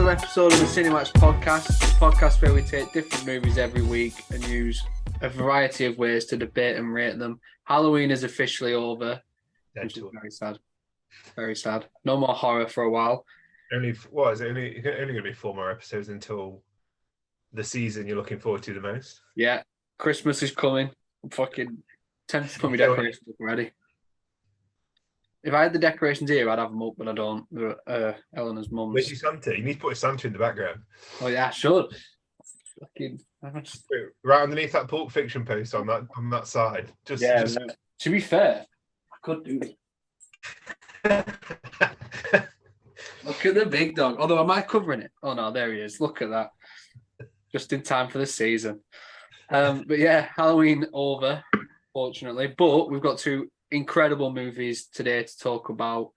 another episode of the CineMatch podcast, a podcast where we take different movies every week and use a variety of ways to debate and rate them. Halloween is officially over, which is very sad. Very sad. No more horror for a while. Only only going to be 4 more episodes until the season you're looking forward to the most. Yeah, Christmas is coming. I'm fucking tempted to put my decorations up already. If I had the decorations here, I'd have them up, but I don't. They're Eleanor's mum's. Where's your Santa? You need to put a Santa in the background. Oh yeah, I should. Right underneath that Pulp Fiction post on that side. Just... To be fair, I could do it. Look at the big dog. Although, am I covering it? Oh no, there he is. Look at that. Just in time for the season. But yeah, Halloween over, fortunately. But we've got 2 incredible movies today to talk about.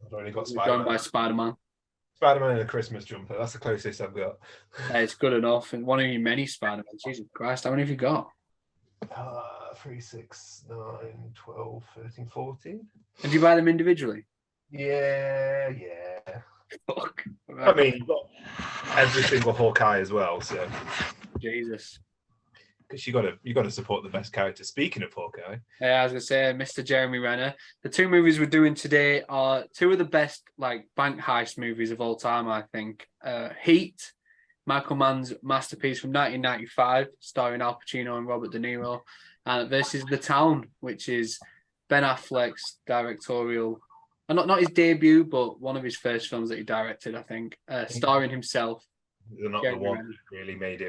I've only got Spider-Man. Joined by Spider-Man. Spider-Man in a Christmas jumper. That's the closest I've got. It's good enough. And one of your many Spider-Man. Jesus Christ, how many have you got? 3, 6, 9, 12, 13, 14. And do you buy them individually? Yeah. Fuck. I mean, you've got every single Hawkeye as well, so. Jesus. Because you got to support the best character. Speaking of Hawkeye, I was gonna say, Mr. Jeremy Renner. The 2 movies we're doing today are 2 of the best bank heist movies of all time. I think Heat, Michael Mann's masterpiece from 1995, starring Al Pacino and Robert De Niro, versus The Town, which is Ben Affleck's directorial, not his debut, but one of his first films that he directed. I think starring himself. They're not Jeremy the one Renner. That really made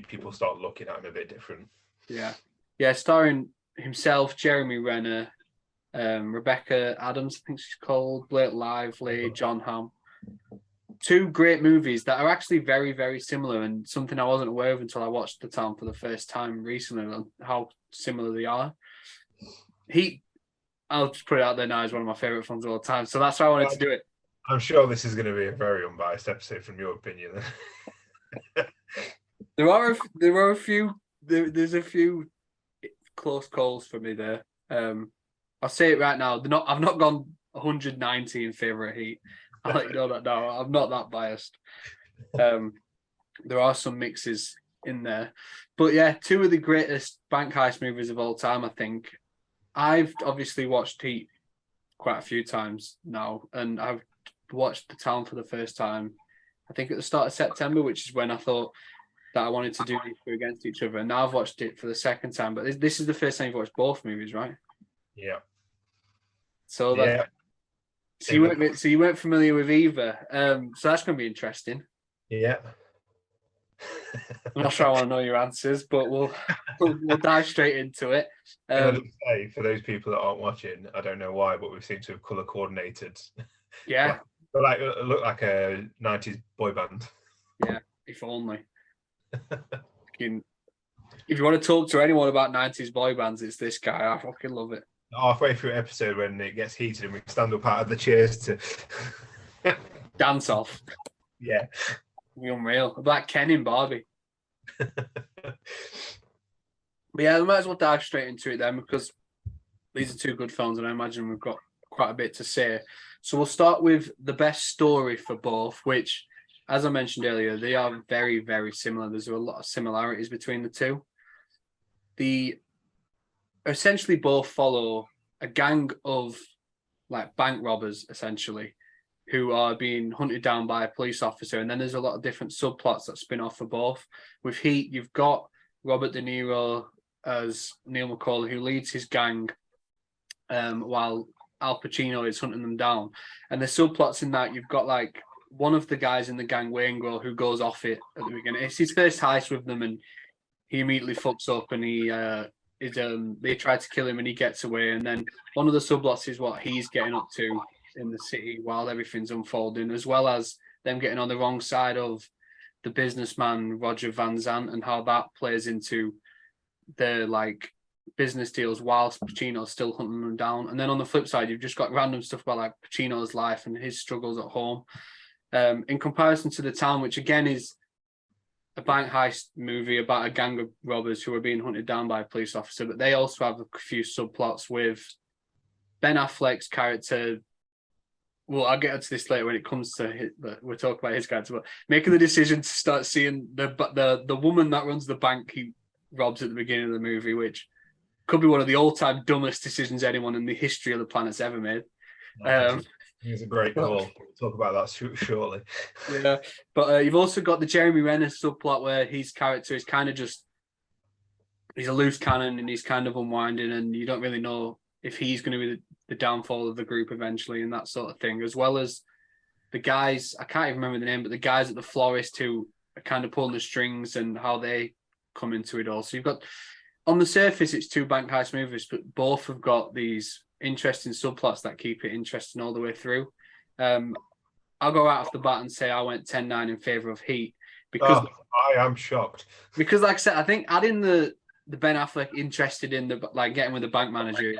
people start looking at him a bit different. Yeah, starring himself, Jeremy Renner, Rebecca Adams, I think she's called, Blake Lively, John Hamm. 2 great movies that are actually very, very similar, and something I wasn't aware of until I watched The Town for the first time recently, how similar they are. Heat, I'll just put it out there now, is one of my favourite films of all time, so that's why I wanted to do it. I'm sure this is going to be a very unbiased episode from your opinion. There's a few close calls for me there. I'll say it right now. I've not gone 190 in favour of Heat. I'll let you know that now. I'm not that biased. There are some mixes in there. But yeah, 2 of the greatest bank heist movies of all time, I think. I've obviously watched Heat quite a few times now, and I've watched The Town for the first time, I think at the start of September, which is when I thought that I wanted to do these 2 against each other. And now I've watched it for the second time, but this is the first time you've watched both movies, right? Yeah. So you weren't familiar with either. So that's going to be interesting. Yeah. I'm not sure I want to know your answers, but we'll dive straight into it. For those people that aren't watching, I don't know why, but we seem to have colour coordinated. Yeah. Look like a 90s boy band. Yeah, if only. If you want to talk to anyone about 90s boy bands, it's this guy. I fucking love it. Halfway through an episode when it gets heated and we stand up out of the chairs to dance off. Yeah. Be unreal. Like Ken in Barbie. But yeah, we might as well dive straight into it then, because these are 2 good films and I imagine we've got quite a bit to say. So we'll start with the best story for both, which, as I mentioned earlier, they are very, very similar. There's a lot of similarities between the 2. They essentially both follow a gang of bank robbers, essentially, who are being hunted down by a police officer. And then there's a lot of different subplots that spin off for both. With Heat, you've got Robert De Niro as Neil McCauley, who leads his gang, while Al Pacino is hunting them down. And the subplots in that, you've got one of the guys in the gang, Waingro, who goes off it at the beginning. It's his first heist with them, and he immediately fucks up, and they try to kill him, and he gets away. And then one of the subplots is what he's getting up to in the city while everything's unfolding, as well as them getting on the wrong side of the businessman Roger Van Zant, and how that plays into their business deals whilst Pacino's still hunting them down. And then on the flip side, you've just got random stuff about Pacino's life and his struggles at home. In comparison to The Town, which again is a bank heist movie about a gang of robbers who are being hunted down by a police officer, but they also have a few subplots with Ben Affleck's character well, I'll get into this later when it comes to we'll talk about his character, but making the decision to start seeing the woman that runs the bank he robs at the beginning of the movie, which could be one of the all-time dumbest decisions anyone in the history of the planet's ever made. It's a great call. We'll talk about that shortly. Yeah, but you've also got the Jeremy Renner subplot where his character is kind of just he's a loose cannon and he's kind of unwinding, and you don't really know if he's going to be the downfall of the group eventually and that sort of thing, as well as the guys, I can't even remember the name, but the guys at the florist who are kind of pulling the strings and how they come into it all. So you've got, on the surface, it's two bank heist movies, but both have got these interesting subplots that keep it interesting all the way through. I'll go right off the bat and say I went 10-9 in favour of Heat because I am shocked. Because, like I said, I think adding the Ben Affleck interested in the getting with the bank manager is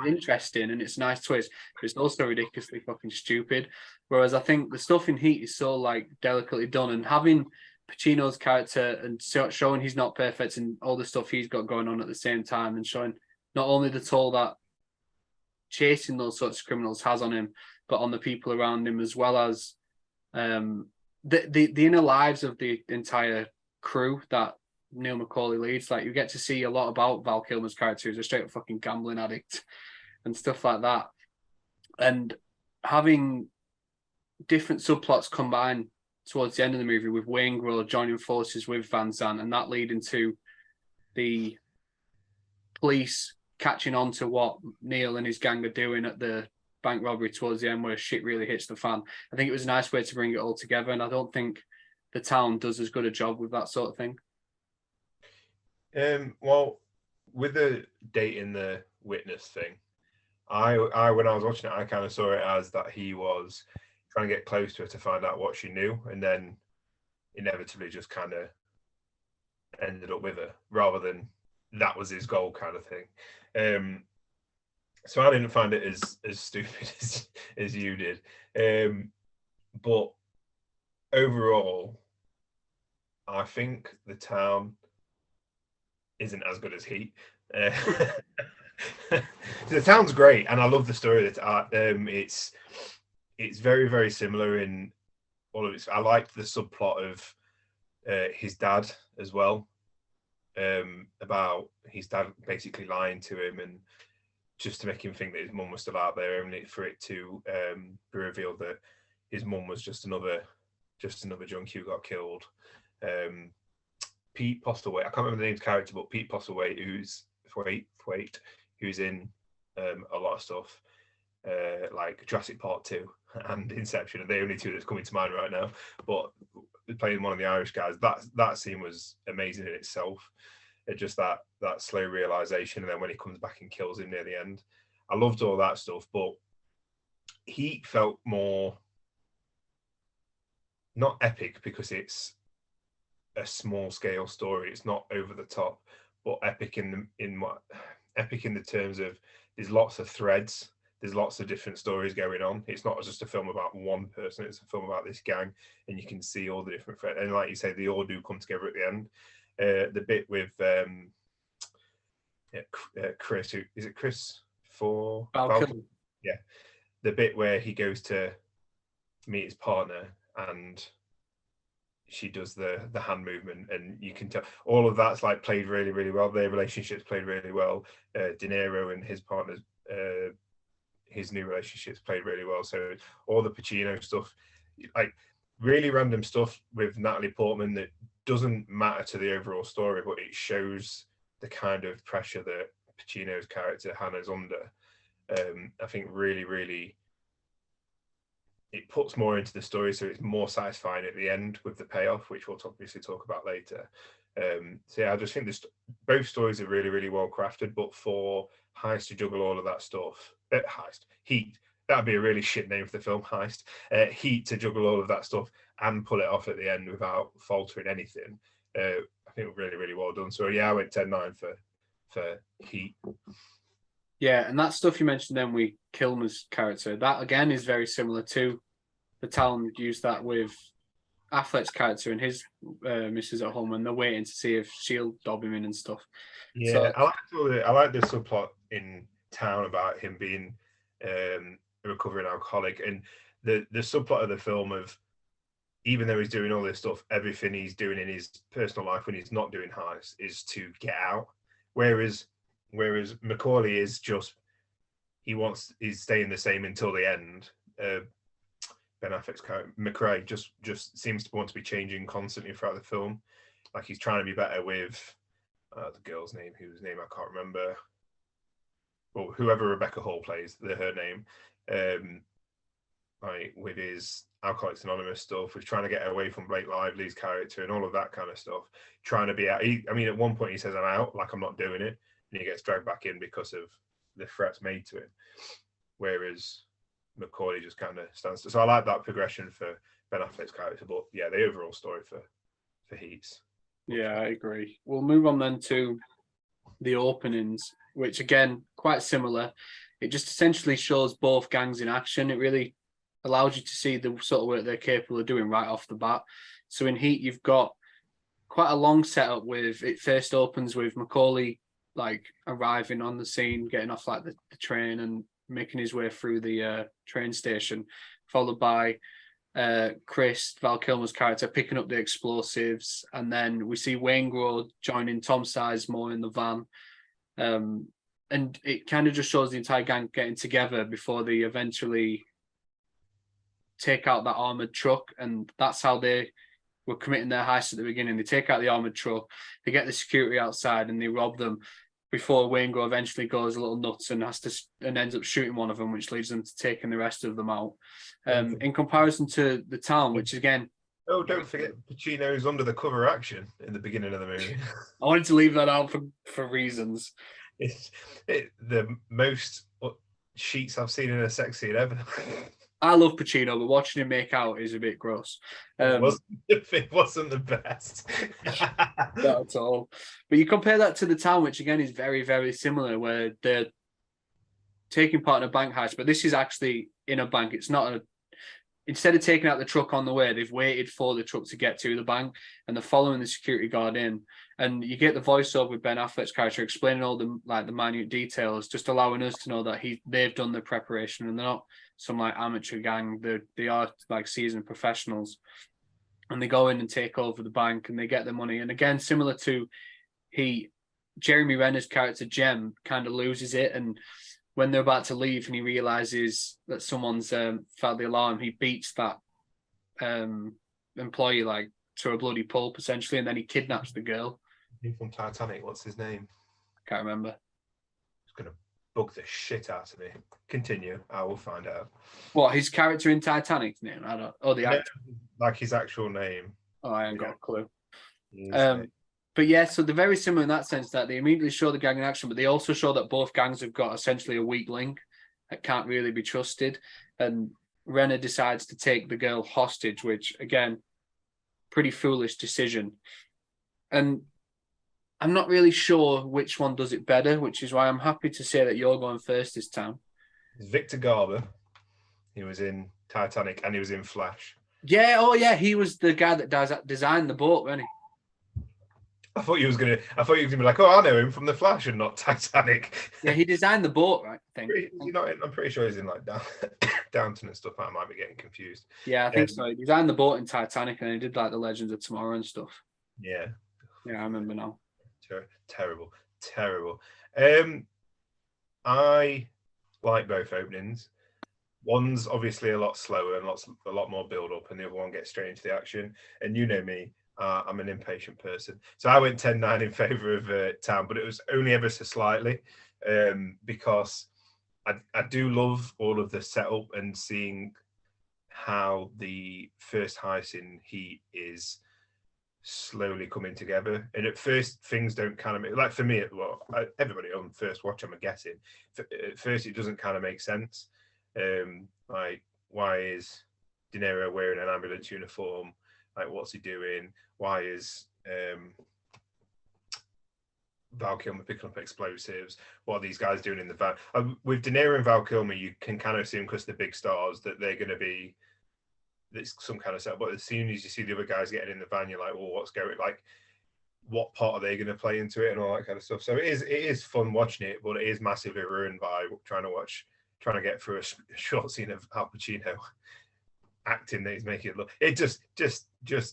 interesting and it's a nice twist, but it's also ridiculously fucking stupid. Whereas I think the stuff in Heat is so like delicately done, and having Pacino's character and showing he's not perfect and all the stuff he's got going on at the same time, and showing not only the toll that chasing those sorts of criminals has on him, but on the people around him, as well as the inner lives of the entire crew that Neil McCauley leads. Like, you get to see a lot about Val Kilmer's character, who's a straight up fucking gambling addict and stuff like that. And having different subplots combined towards the end of the movie, with Wayne Grohl joining forces with Van Zandt, and that leading to the police catching on to what Neil and his gang are doing at the bank robbery towards the end, where shit really hits the fan. I think it was a nice way to bring it all together, and I don't think the town does as good a job with that sort of thing. Well, with the dating the witness thing, I when I was watching it, I kind of saw it as that he was trying to get close to her to find out what she knew, and then inevitably just kind of ended up with her, rather than that was his goal kind of thing. So I didn't find it as stupid as you did. But overall, I think the town isn't as good as Heat. The town's great, and I love the story that it's very, very similar in all of it. I liked the subplot of his dad as well, about his dad basically lying to him and just to make him think that his mum was still out there, only for it to be revealed that his mum was just another junkie who got killed. Pete Postlewaite, I can't remember the name of the character, but Pete Postlewaite, who's in a lot of stuff, like Jurassic Park 2 and Inception, are the only two that's coming to mind right now. But playing one of the Irish guys, that scene was amazing in itself. It just that slow realization, and then when he comes back and kills him near the end, I loved all that stuff. But Heat felt more not epic because it's a small scale story. It's not over the top, but epic in the terms of there's lots of threads. There's lots of different stories going on. It's not just a film about one person. It's a film about this gang, and you can see all the different threads. And like you say, they all do come together at the end. The bit with Chris, is it Chris for Falcon? Yeah, the bit where he goes to meet his partner and she does the hand movement, and you can tell all of that's like played really, really well. Their relationships played really well. De Niro and his partner's his new relationships played really well. So all the Pacino stuff, like really random stuff with Natalie Portman that doesn't matter to the overall story, but it shows the kind of pressure that Pacino's character Hannah's under. I think really, really, it puts more into the story, so it's more satisfying at the end with the payoff, which we'll obviously talk about later. So yeah, I just think both stories are really, really well crafted, but for Heist to juggle all of that stuff, Heat, that'd be a really shit name for the film, Heist. Heat to juggle all of that stuff and pull it off at the end without faltering anything. I think really, really well done. So yeah, I went 10-9 for Heat. Yeah, and that stuff you mentioned then with Kilmer's character, that again is very similar to the town used that with Affleck's character and his missus at home, and they're waiting to see if she'll dob him in and stuff. Yeah, so, I like the subplot in town about him being a recovering alcoholic, and the subplot of the film of, even though he's doing all this stuff, everything he's doing in his personal life when he's not doing heist is to get out. Whereas Macaulay is just, he's staying the same until the end. Ben Affleck's character, McRae, just seems to want to be changing constantly throughout the film. Like he's trying to be better with the girl's name, whose name I can't remember. Well, whoever Rebecca Hall plays, her name. Like with his Alcoholics Anonymous stuff, with trying to get away from Blake Lively's character and all of that kind of stuff. Trying to be out. I mean, at one point he says, "I'm out," like I'm not doing it, and he gets dragged back in because of the threats made to him. Whereas Macaulay just kind of stands still. So I like that progression for Ben Affleck's character. But yeah, the overall story for Heats. Yeah, I agree. We'll move on then to the openings, which again, quite similar. It just essentially shows both gangs in action. It really allows you to see the sort of work they're capable of doing right off the bat. So in Heat, you've got quite a long setup with, it first opens with Macaulay like arriving on the scene, getting off like the train and making his way through the train station, followed by Chris, Val Kilmer's character, picking up the explosives. And then we see Waingro joining Tom Sizemore in the van. And it kind of just shows the entire gang getting together before they eventually take out that armored truck. And that's how they were committing their heist at the beginning. They take out the armored truck, they get the security outside, and they rob them before Waingro eventually goes a little nuts and ends up shooting one of them, which leads them to taking the rest of them out. In comparison to The Town, which again... Oh, don't forget Pacino's under the cover action in the beginning of the movie. I wanted to leave that out for reasons. It's the most sheets I've seen in a sex scene ever. I love Pacino, but watching him make out is a bit gross. It wasn't the best. Not at all. But you compare that to The Town, which again is very, very similar, where they're taking part in a bank heist, but this is actually in a bank. It's not instead of taking out the truck on the way, they've waited for the truck to get to the bank, and they're following the security guard in. And you get the voiceover with Ben Affleck's character explaining all the minute details, just allowing us to know that they've done the preparation and they're not some like amateur gang. They are like seasoned professionals, and they go in and take over the bank and they get the money. And again, similar to Jeremy Renner's character Jem kind of loses it, and when they're about to leave and he realizes that someone's felt the alarm, he beats that employee like to a bloody pulp essentially, and then he kidnaps the girl. From Titanic, what's his name? Can't remember. It's gonna bug the shit out of me. Continue, I will find out. What, his character in Titanic's name? I don't. Oh, the actor. Like his actual name. Oh, I ain't got a clue. But yeah, so they're very similar in that sense that they immediately show the gang in action, but they also show that both gangs have got essentially a weak link that can't really be trusted. And Renner decides to take the girl hostage, which again, pretty foolish decision. And I'm not really sure which one does it better, which is why I'm happy to say that you're going first this time. Victor Garber. He was in Titanic and he was in Flash. Yeah, oh yeah, he was the guy that designed the boat, wasn't he? I thought you was gonna be like, oh, I know him from the Flash and not Titanic. Yeah, he designed the boat, right? I think. I'm pretty sure he's in like Downton and stuff. I might be getting confused. Yeah, I think so. He designed the boat in Titanic, and he did like the Legends of Tomorrow and stuff. Yeah. Yeah, I remember now. Terrible. I like both openings. One's obviously a lot slower and a lot more build up, and the other one gets straight into the action. And you know me, I'm an impatient person, so I went 10-9 in favour of Town, but it was only ever so slightly, because I do love all of the setup and seeing how the first heist in Heat is slowly coming together. And at first things don't kind of make, like for me, everybody on first watch, I'm guessing at first it doesn't kind of make sense. Like, why is De Niro wearing an ambulance uniform? Like, what's he doing? Why is Val Kilmer picking up explosives? What are these guys doing in the van? With De Niro and Val Kilmer, you can kind of assume, because they're big stars, that they're going to be some kind of setup. But as soon as you see the other guys getting in the van, you're like, well, what's going, like, what part are they going to play into it and all that kind of stuff. So it is fun watching it, but it is massively ruined by trying to get through a short scene of Al Pacino. acting that he's making it look. It just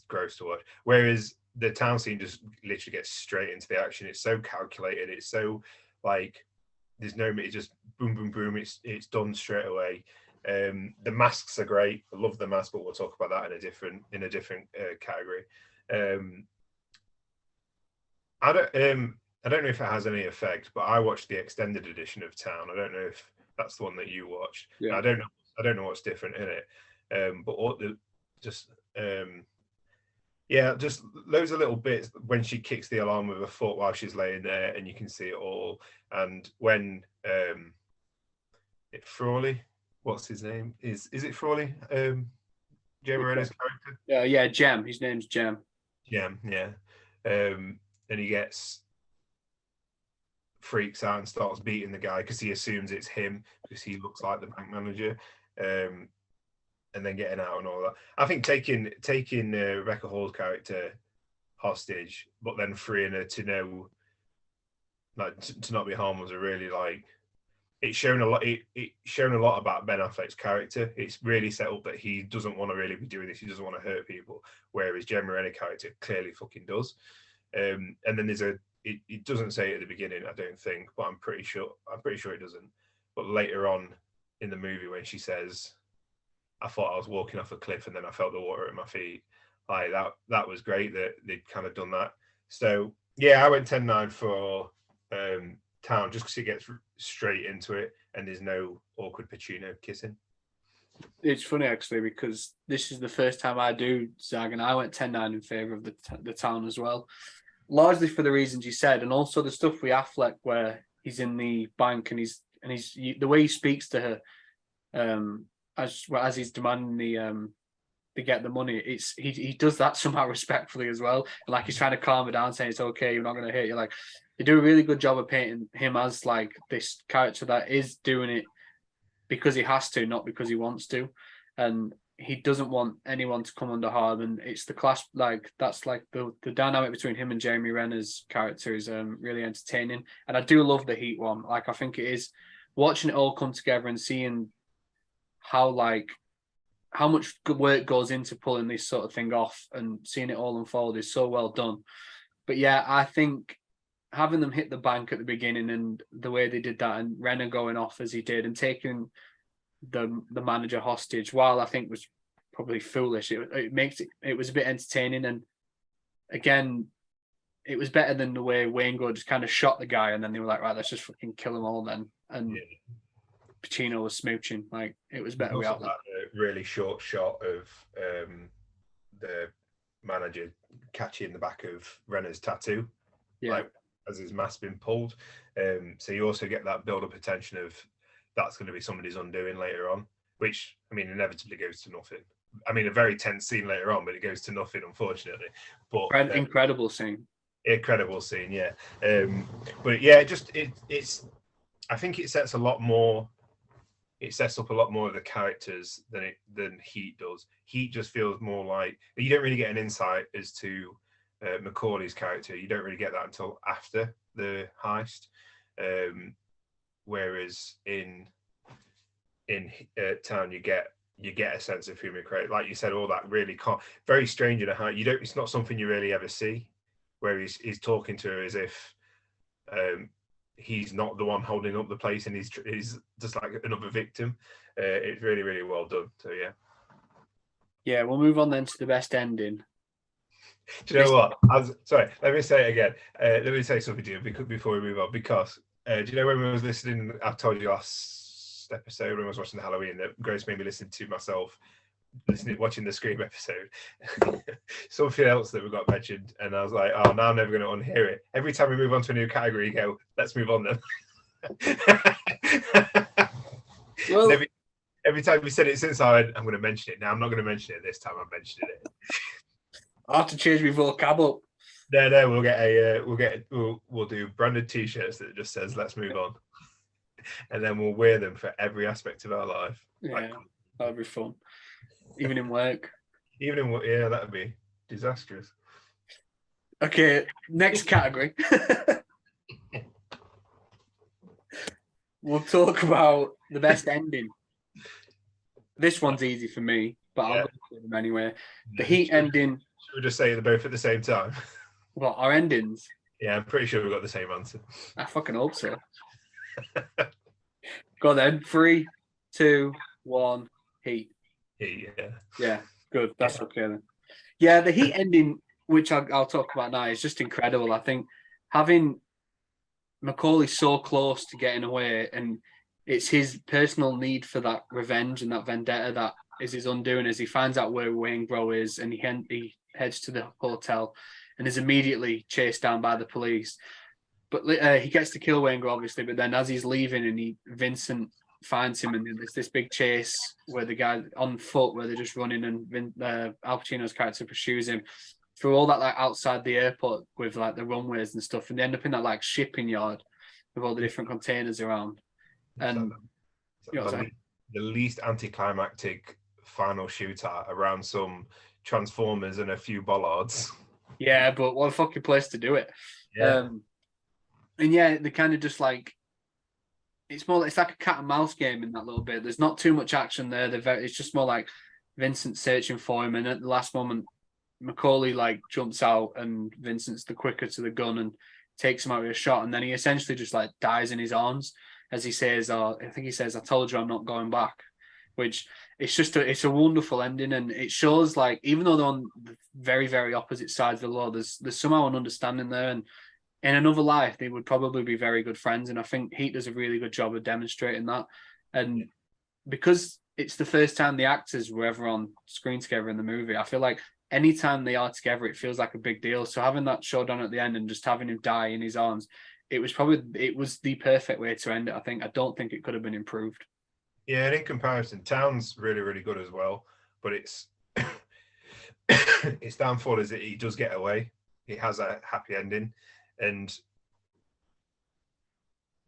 gross to watch. Whereas the town scene just literally gets straight into the action. It's so calculated. It's so like there's no, it just boom, boom, boom. It's done straight away. The masks are great. I love the mask, but we'll talk about that in a different category. I don't know if it has any effect, but I watched the extended edition of Town. I don't know if that's the one that you watched. Yeah. I don't know what's different in it. But all the just just loads of little bits when she kicks the alarm with her foot while she's laying there, and you can see it all. And when Frawley, what's his name? Is it Frawley? Jamie Renner's character? Yeah, Jem. His name's Jem. Jem, yeah. And he freaks out and starts beating the guy because he assumes it's him because he looks like the bank manager. And then getting out and all that. I think taking Rebecca Hall's character hostage, but then freeing her to know, like, to not be harmed was a really like. It's shown a lot. It's shown a lot about Ben Affleck's character. It's really set up that he doesn't want to really be doing this. He doesn't want to hurt people. Whereas Gemma Renner character clearly fucking does. And then there's it doesn't say it at the beginning, I don't think, but I'm pretty sure it doesn't. But later on in the movie when she says, I thought I was walking off a cliff and then I felt the water at my feet. Like that was great that they'd kind of done that. So yeah, I went 10-9 for Town just because it gets straight into it and there's no awkward Pacino kissing. It's funny actually because this is the first time I do Zag, and I went 10-9 in favour of the Town as well, largely for the reasons you said, and also the stuff with Affleck where he's in the bank and he's the way he speaks to her. As he's demanding to get the money, he does that somehow respectfully as well, and like he's trying to calm her down, saying it's okay, you're not going to hit you. Like they do a really good job of painting him as like this character that is doing it because he has to, not because he wants to, and he doesn't want anyone to come under harm. And it's the class, like that's like the dynamic between him and Jeremy Renner's character is really entertaining, and I do love the Heat one. Like I think it is watching it all come together and seeing how much good work goes into pulling this sort of thing off and seeing it all unfold is so well done. But yeah, I think having them hit the bank at the beginning and the way they did that, and Renner going off as he did and taking the manager hostage, while I think was probably foolish, it was a bit entertaining. And again, it was better than the way Wayne just kind of shot the guy and then they were like, right, let's just fucking kill them all then. And Pacino was smooching. Like it was better. Also that really short shot of the manager catching the back of Renner's tattoo, like as his mask been pulled. So you also get that build-up attention of that's going to be somebody's undoing later on, which I mean inevitably goes to nothing. I mean a very tense scene later on, but it goes to nothing unfortunately. But incredible scene. Incredible scene, yeah. But yeah, it's. I think it sets a lot more. It sets up a lot more of the characters than Heat does. Heat just feels more like you don't really get an insight as to Macaulay's character. You don't really get that until after the heist. Whereas in Town, you get a sense of who Macauray. Like you said, all that really very strange in a heist. It's not something you really ever see. Where he's talking to her as if. He's not the one holding up the place and he's just like another victim. It's really, really well done. So, yeah. Yeah, we'll move on then to the best ending. Do you know what? Sorry, let me say it again. Let me say something to you before we move on. Because do you know when we was listening, I told you last episode when I was watching the Halloween that Grace made me listen to myself watching the Scream episode. Something else that we got mentioned, and I was like, oh, now I'm never going to unhear it. Every time we move on to a new category, you go, let's move on then. Well, every time we said it since, I'm going to mention it. Now I'm not going to mention it this time. I'm mentioning it. I have to change my vocab up. No, we'll do branded T-shirts that just says "Let's move on," and then we'll wear them for every aspect of our life. Yeah, that'd be fun. Even in work. Yeah, that would be disastrous. Okay, next category. We'll talk about the best ending. This one's easy for me. but I'll Yeah. go through them anyway. The Yeah. Heat ending. Should we just say they're both at the same time? Well, our endings. Yeah, I'm pretty sure we got the same answer. I fucking hope so. Go then. 3, 2, 1. Heat. Yeah. Yeah, good. That's okay then. Yeah, the Heat ending, which I'll talk about now, is just incredible. I think having Macaulay so close to getting away, and it's his personal need for that revenge and that vendetta that is his undoing as he finds out where Waingro is, and he heads to the hotel and is immediately chased down by the police. But he gets to kill Waingro, obviously, but then as he's leaving and Vincent finds him, and there's this big chase where the guy on foot, where they're just running, and Al Pacino's character pursues him through all that like outside the airport with like the runways and stuff, and they end up in that like shipping yard with all the different containers around. And the least anticlimactic final shootout around some Transformers and a few bollards. Yeah, but what a fucking place to do it. Yeah. And yeah, they kind of just like it's like a cat and mouse game in that little bit. There's not too much action there. It's just more like Vincent searching for him, and at the last moment, Macaulay like jumps out, and Vincent's the quicker to the gun and takes him out with a shot, and then he essentially just like dies in his arms as he says, I think he says, "I told you I'm not going back," which it's a wonderful ending, and it shows like even though they're on the very very opposite sides of the law, there's somehow an understanding there, and in another life they would probably be very good friends, and I think Heat does a really good job of demonstrating that, and because it's the first time the actors were ever on screen together in the movie, I feel like anytime they are together, it feels like a big deal. So having that showdown at the end and just having him die in his arms, it was the perfect way to end it. I don't think it could have been improved. Yeah, and in comparison, Town's really, really good as well. But it's its downfall is that he does get away. He has a happy ending. And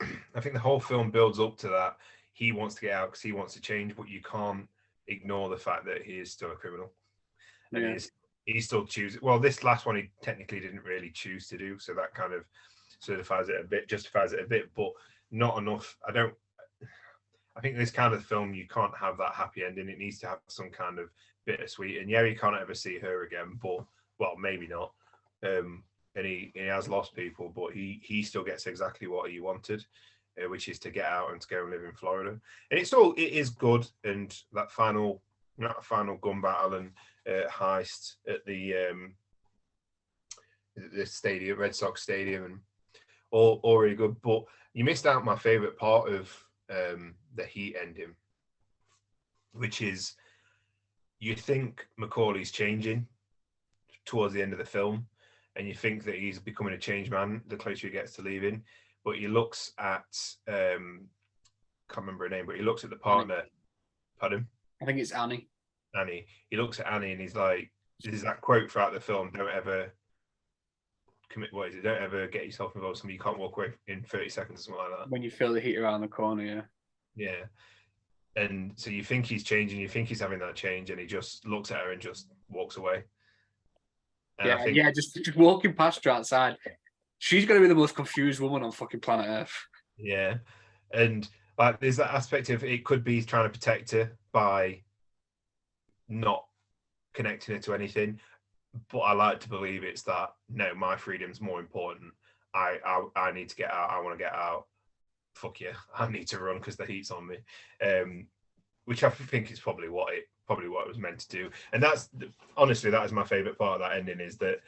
I think the whole film builds up to that. He wants to get out because he wants to change, but you can't ignore the fact that he is still a criminal. And he still chooses. Well, this last one he technically didn't really choose to do, so that kind of justifies it a bit, but not enough. I think this kind of film, you can't have that happy ending. It needs to have some kind of bittersweet. And yeah, he can't ever see her again, but well, maybe not. And he has lost people, but he still gets exactly what he wanted, which is to get out and to go and live in Florida. And it is good. And that final gun battle and heist at the stadium, Red Sox Stadium, and all really good. But you missed out my favorite part of the Heat ending, which is you think Macaulay's changing towards the end of the film, and you think that he's becoming a changed man the closer he gets to leaving. But he looks at can't remember her name, but he looks at the partner. Annie. Pardon? I think it's Annie. Annie. He looks at Annie and he's like, "There's that quote throughout the film: don't ever commit. What is it? Don't ever get yourself involved with something you can't walk away in 30 seconds or something like that." When you feel the heat around the corner, yeah. Yeah. And so you think he's changing, you think he's having that change, and he just looks at her and just walks away. And just walking past her outside. She's going to be the most confused woman on fucking planet Earth. Yeah. And like there's that aspect of it could be trying to protect her by not connecting her to anything. But I like to believe it's that, no, my freedom's more important. I need to get out. I want to get out. Fuck yeah, I need to run because the heat's on me, which I think is probably what it was meant to do. And that's honestly, that is my favorite part of that ending, is that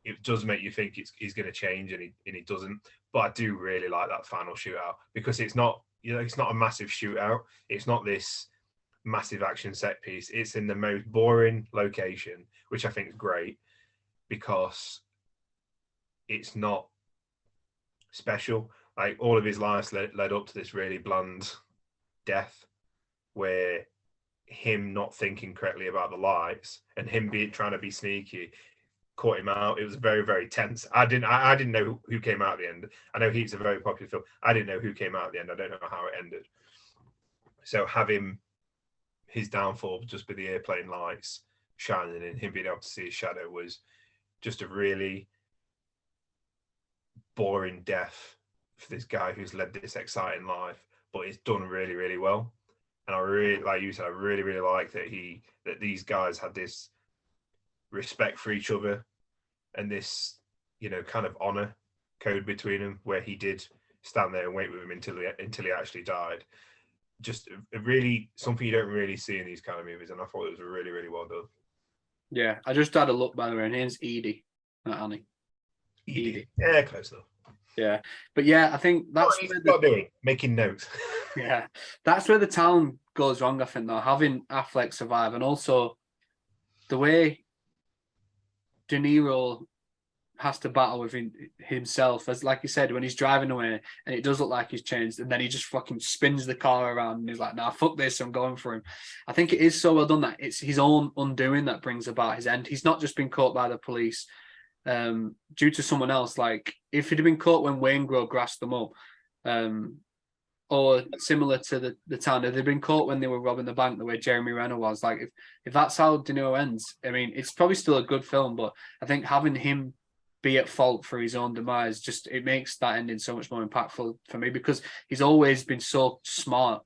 it does make you think he's going to change, and he doesn't. But I do really like that final shootout because it's not a massive shootout. It's not this massive action set piece. It's in the most boring location, which I think is great because it's not special. Like all of his life led up to this really bland death, where him not thinking correctly about the lights and him trying to be sneaky caught him out. It was very, very tense. I didn't know who came out at the end. I know Heat's a very popular film. I didn't know who came out at the end. I don't know how it ended. So having his downfall just be the airplane lights shining and him being able to see his shadow was just a really boring death for this guy who's led this exciting life, but it's done really, really well. And I really, like you said, I really like that these guys had this respect for each other and this, kind of honor code between them, where he did stand there and wait with him until he actually died. Just a really something you don't really see in these kind of movies, and I thought it was really well done. Yeah, I just had a look, by the way. Her name's Edie, not Annie. Edie. Yeah, close enough. Yeah, but yeah, I think that's what doing, making notes. Yeah, that's where the town goes wrong. I think though, having Affleck survive, and also the way De Niro has to battle with himself, as like you said, when he's driving away and it does look like he's changed, and then he just fucking spins the car around and he's like, nah, fuck this, I'm going for him. I think it is so well done that it's his own undoing that brings about his end. He's not just been caught by the police due to someone else. Like if he'd have been caught when Waingro grassed them up, or similar to the town, if they'd been caught when they were robbing the bank the way Jeremy Renner was, like if that's how De Niro ends, I mean, it's probably still a good film, but I think having him be at fault for his own demise, just it makes that ending so much more impactful for me, because he's always been so smart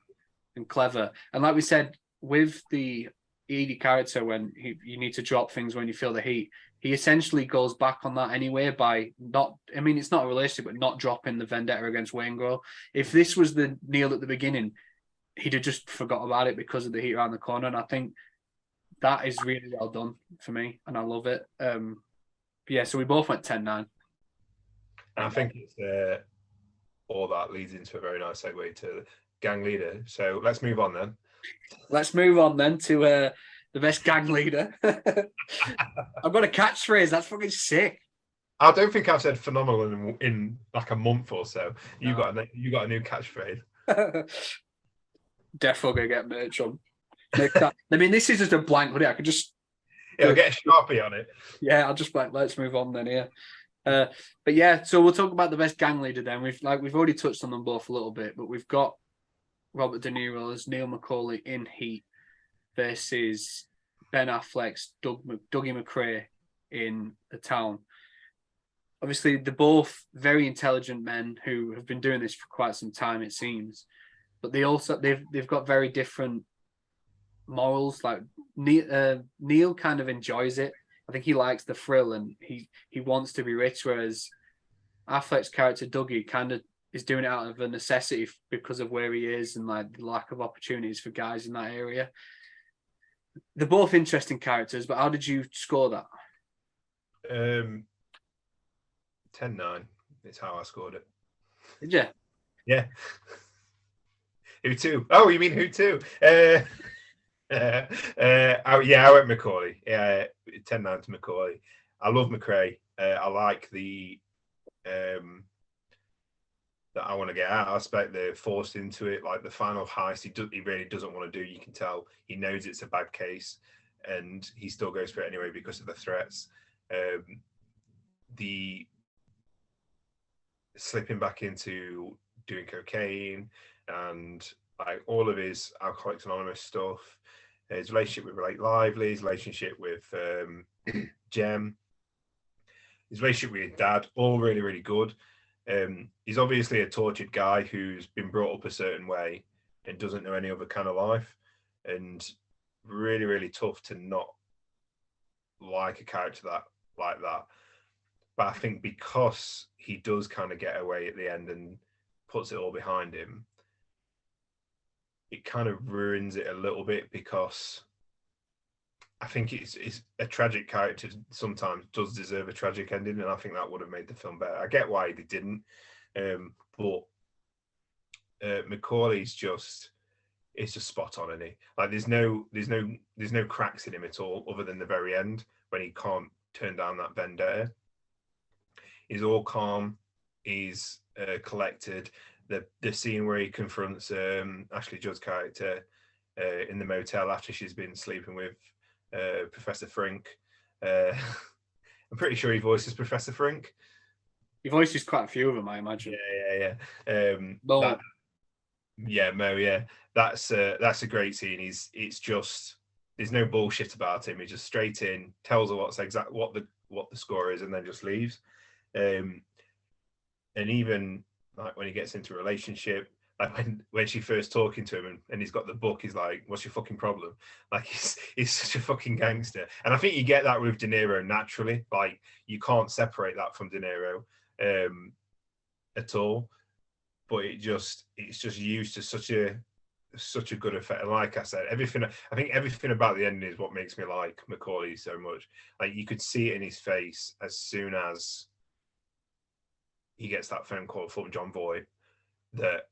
and clever. And like we said, with the Edie character, when you need to drop things when you feel the heat, he essentially goes back on that anyway by not, I mean, it's not a relationship, but not dropping the vendetta against Waingro. If this was the Neil at the beginning, he'd have just forgot about it because of the heat around the corner. And I think that is really well done for me, and I love it. Yeah, so we both went 10-9. I think it's all that leads into a very nice segue to gang leader. So let's move on then. Let's move on then to the best gang leader. I've got a catchphrase. That's fucking sick. I don't think I've said phenomenal in like a month or so. You got a new catchphrase. Definitely gonna get merch on. I mean, this is just a blank hoodie. I could just get a Sharpie on it. Yeah, I'll just like, let's move on then here. But yeah, so we'll talk about the best gang leader then. We've already touched on them both a little bit, but we've got Robert De Niro as Neil McCauley in Heat versus Ben Affleck's Dougie McRae in The Town. Obviously, they're both very intelligent men who have been doing this for quite some time, it seems. But they've got very different morals. Like Neil kind of enjoys it. I think he likes the thrill and he wants to be rich, whereas Affleck's character Dougie kind of is doing it out of a necessity because of where he is and like the lack of opportunities for guys in that area. They're both interesting characters, but how did you score that? 10-9 is how I scored it. Did you? Yeah. Who to? Oh, you mean who to? I went McCauley. 10-9 to McCauley. I love McRae. I like the that I want to get out aspect. They're forced into it, like the final heist. He really doesn't want to do. You can tell he knows it's a bad case, and he still goes for it anyway because of the threats. The slipping back into doing cocaine and like all of his Alcoholics Anonymous stuff, his relationship with Blake Lively, his relationship with Jem, his relationship with his dad, all really good. He's obviously a tortured guy who's been brought up a certain way and doesn't know any other kind of life, and really tough to not like a character like that. But I think because he does kind of get away at the end and puts it all behind him, it kind of ruins it a little bit, because I think it's a tragic character sometimes does deserve a tragic ending, and I think that would have made the film better. I get why they didn't, but McCauley's just spot on, isn't he? Like there's no cracks in him at all, other than the very end when he can't turn down that vendetta. He's all calm. He's collected. The scene where he confronts Ashley Judd's character in the motel after she's been sleeping with Professor Frink. I'm pretty sure he voices Professor Frink. He voices quite a few of them, I imagine. Yeah. Mo. Mo. Yeah, that's a great scene. It's just there's no bullshit about him. He's just straight in, tells her what the score is, and then just leaves. And even like when he gets into a relationship, Like when she first talking to him and he's got the book, he's like, "What's your fucking problem?" Like he's such a fucking gangster, and I think you get that with De Niro naturally. Like you can't separate that from De Niro at all. But it's just used to such a good effect. And like I said, I think everything about the ending is what makes me like Macaulay so much. Like you could see it in his face as soon as he gets that phone call from John Voight that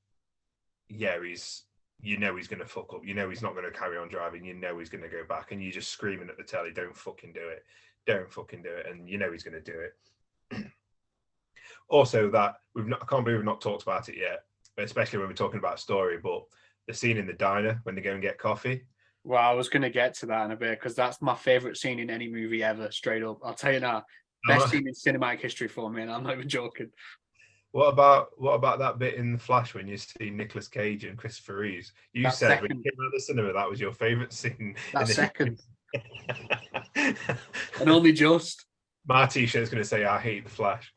he's going to fuck up. He's not going to carry on driving. He's going to go back, and you're just screaming at the telly, "Don't fucking do it! Don't fucking do it!" And he's going to do it. Also, that I can't believe we've not talked about it yet, especially when we're talking about story. But the scene in the diner when they go and get coffee. Well, I was going to get to that in a bit because that's my favorite scene in any movie ever. Straight up, I'll tell you now, best scene in cinematic history for me, and I'm not even joking. What about that bit in the Flash when you see Nicolas Cage and Christopher Reeves? You said when you came out of the cinema that was your favorite scene. That second, and only just. My T-shirt's going to say "I hate the Flash."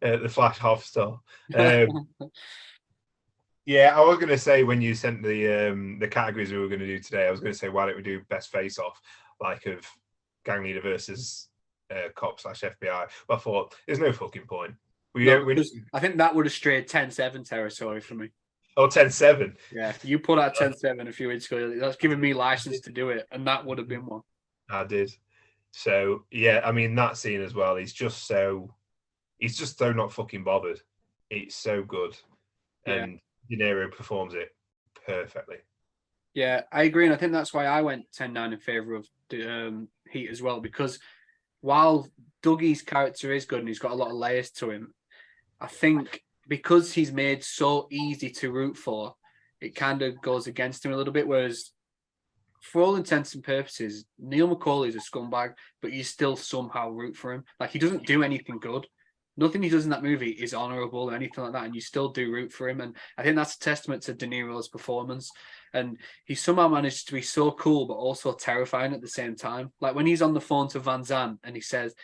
The Flash half star. Yeah, I was going to say when you sent the categories we were going to do today, I was going to say why don't we do best face off, like of gang leader versus cop / FBI. But I thought there's no fucking point. I think that would have strayed 10-7 territory for me. Oh, 10-7. Yeah, you put out 10-7 a few weeks ago. That's giving me license to do it, and that would have been one. I did. So yeah, I mean that scene as well. He's just so not fucking bothered. It's so good, and De Niro performs it perfectly. Yeah, I agree, and I think that's why I went 10-9 in favor of Heat as well, because while Dougie's character is good and he's got a lot of layers to him, I think because he's made so easy to root for, it kind of goes against him a little bit. Whereas, for all intents and purposes, Neil McCauley is a scumbag, but you still somehow root for him. Like, he doesn't do anything good. Nothing he does in that movie is honorable or anything like that, and you still do root for him. And I think that's a testament to De Niro's performance. And he somehow managed to be so cool, but also terrifying at the same time. Like when he's on the phone to Van Zandt and he says,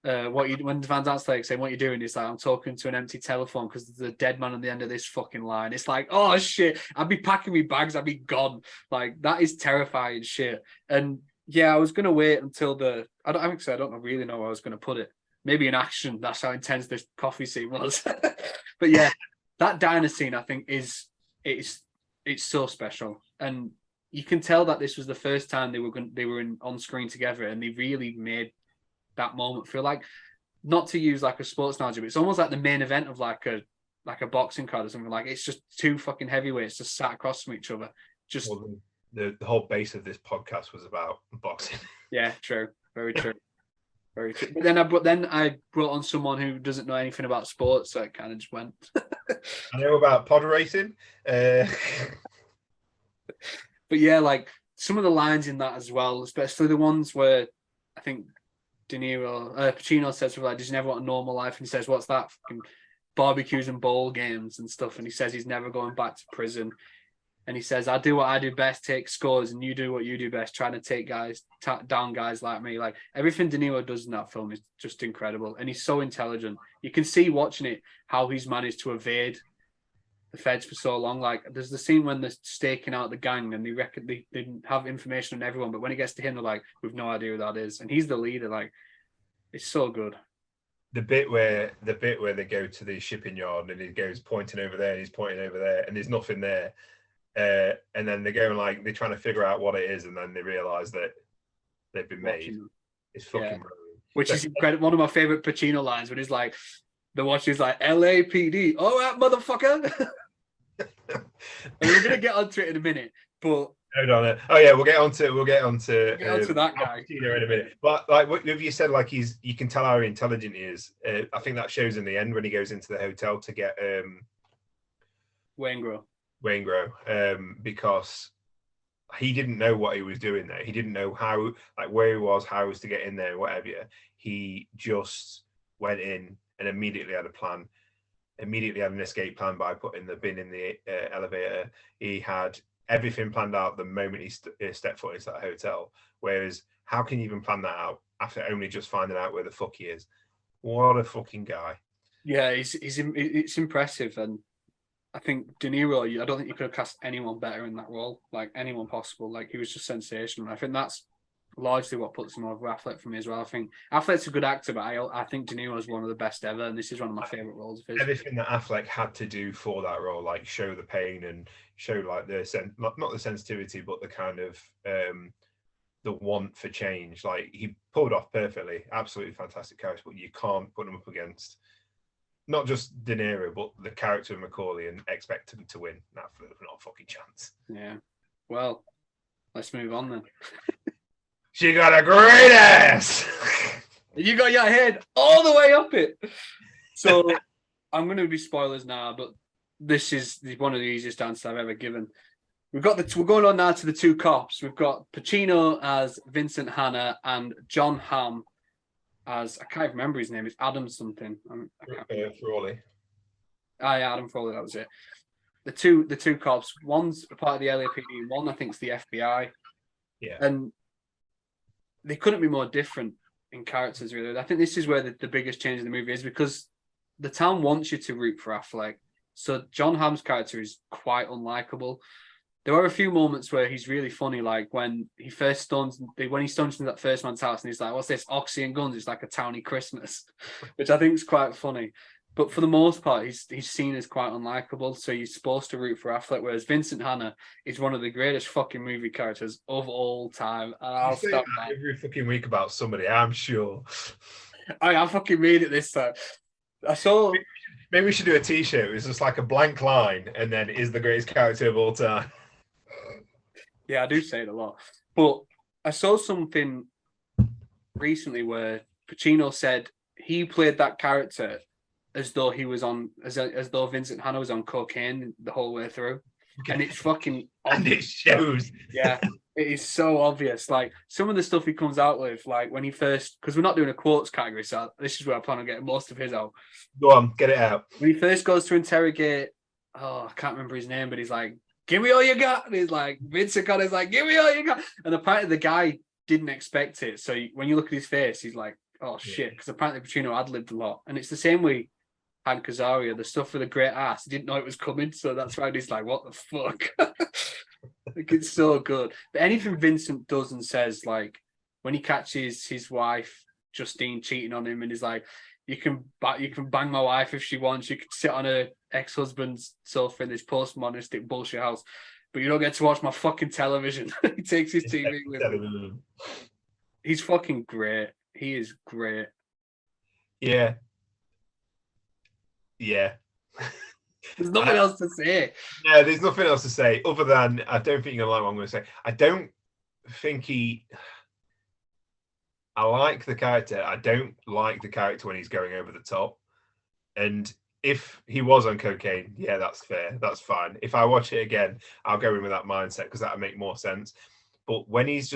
when Van Zandt's like saying, "What you doing?" He's like, "I'm talking to an empty telephone because there's a dead man on the end of this fucking line." It's like, oh shit, I'd be packing my bags, I'd be gone. Like that is terrifying shit. And yeah, I was gonna wait until I don't really know where I was gonna put it. Maybe in action. That's how intense this coffee scene was. But yeah, that diner scene I think it's so special, and you can tell that this was the first time they were on screen together, and they really made that moment feel like, not to use like a sports analogy, but it's almost like the main event of like a boxing card or something. Like it's just two fucking heavyweights just sat across from each other. Just the whole base of this podcast was about boxing. Yeah, true, very true, very true. But then I brought on someone who doesn't know anything about sports, so it kind of just went. I know about pod racing. But yeah, like some of the lines in that as well, especially the ones where I think Pacino says, like, "Does he never want a normal life?" And he says, "What's that? Fucking barbecues and bowl games and stuff." And he says he's never going back to prison. And he says, "I do what I do best, take scores, and you do what you do best, trying to take down guys like me." Like everything De Niro does in that film is just incredible. And he's so intelligent. You can see watching it how he's managed to evade the feds for so long. Like there's the scene when they're staking out the gang and they reckon they didn't have information on everyone, but when it gets to him, they're like, "We've no idea who that is," and he's the leader. Like it's so good. The bit where they go to the shipping yard and he goes pointing over there and he's pointing over there and there's nothing there, and then they go and like they're trying to figure out what it is, and then they realize that they've been made. It's fucking brilliant. Which is incredible. One of my favorite Pacino lines when he's like, the watch is like, "LAPD, all right, motherfucker." We're gonna get onto it in a minute, but hold on. Oh yeah, we'll get onto that guy in a minute. But like what you said, like you can tell how intelligent he is. I think that shows in the end when he goes into the hotel to get Waingro, because he didn't know what he was doing there. He didn't know how, like where he was, how he was to get in there, whatever. He just went in and immediately had a plan. Immediately had an escape plan by putting the bin in the elevator. He had everything planned out the moment he stepped foot into that hotel. Whereas, how can you even plan that out after only just finding out where the fuck he is? What a fucking guy! Yeah, it's impressive, and I think De Niro, I don't think you could have cast anyone better in that role, like anyone possible. Like he was just sensational. I think that's largely what puts him over Affleck for me as well. I think Affleck's a good actor, but I think De Niro is one of the best ever, and this is one of my favorite roles of his. Everything that Affleck had to do for that role, like show the pain and show like not the sensitivity, but the kind of the want for change. Like he pulled off perfectly. Absolutely fantastic character, but you can't put him up against not just De Niro, but the character of Macaulay and expect him to win. Not a fucking chance. Yeah. Well, let's move on then. She got a great ass. You got your head all the way up it. So I'm going to be spoilers now, but this is one of the easiest answers I've ever given. We're going on now to the two cops. We've got Pacino as Vincent Hanna and John Hamm as, I can't remember his name. It's Adam something. Frawley. Yeah, Adam Frawley. That was it. The two cops. One's a part of the LAPD. One I think is the FBI. Yeah. And they couldn't be more different in characters, really. I think this is where the biggest change in the movie is, because the town wants you to root for Affleck. So John Hamm's character is quite unlikable. There are a few moments where he's really funny, like when he storms into that first man's house and he's like, "What's this? Oxy and guns? It's like a towny Christmas," which I think is quite funny. But for the most part, he's seen as quite unlikable. So you're supposed to root for Affleck, whereas Vincent Hanna is one of the greatest fucking movie characters of all time. And I'll stop that every fucking week about somebody, I'm sure. I fucking read it this time. I saw. Maybe we should do a T-shirt. It's just like a blank line, and then is the greatest character of all time. Yeah, I do say it a lot. But I saw something recently where Pacino said he played that character as though he was on, as though Vincent Hanna was on cocaine the whole way through. And it's fucking obvious. And it shows. Yeah, it is so obvious. Like some of the stuff he comes out with, like when he first, because we're not doing a quotes category, so this is where I plan on getting most of his out. Go on, get it out. When he first goes to interrogate, I can't remember his name, but he's like, "Give me all you got." And he's like, Vincent Connor's like, "Give me all you got." And apparently the guy didn't expect it. So when you look at his face, he's like, "Oh shit," because apparently Pacino ad-libbed a lot. And it's the same with Hank Azaria, the stuff with a great ass. He didn't know it was coming, so that's why he's like, "What the fuck?" Like it's so good. But anything Vincent does and says, like when he catches his wife Justine cheating on him, and he's like, "You can bang my wife if she wants. You can sit on her ex-husband's sofa in this postmodernistic bullshit house, but you don't get to watch my fucking television." He takes his TV with him. He's fucking great. He is great. Yeah. There's nothing else to say. Yeah, there's nothing else to say other than I don't think you're gonna like what I'm gonna say. I don't think I like the character. I don't like the character when he's going over the top. And if he was on cocaine, yeah, that's fair. That's fine. If I watch it again, I'll go in with that mindset because that would make more sense. But when he's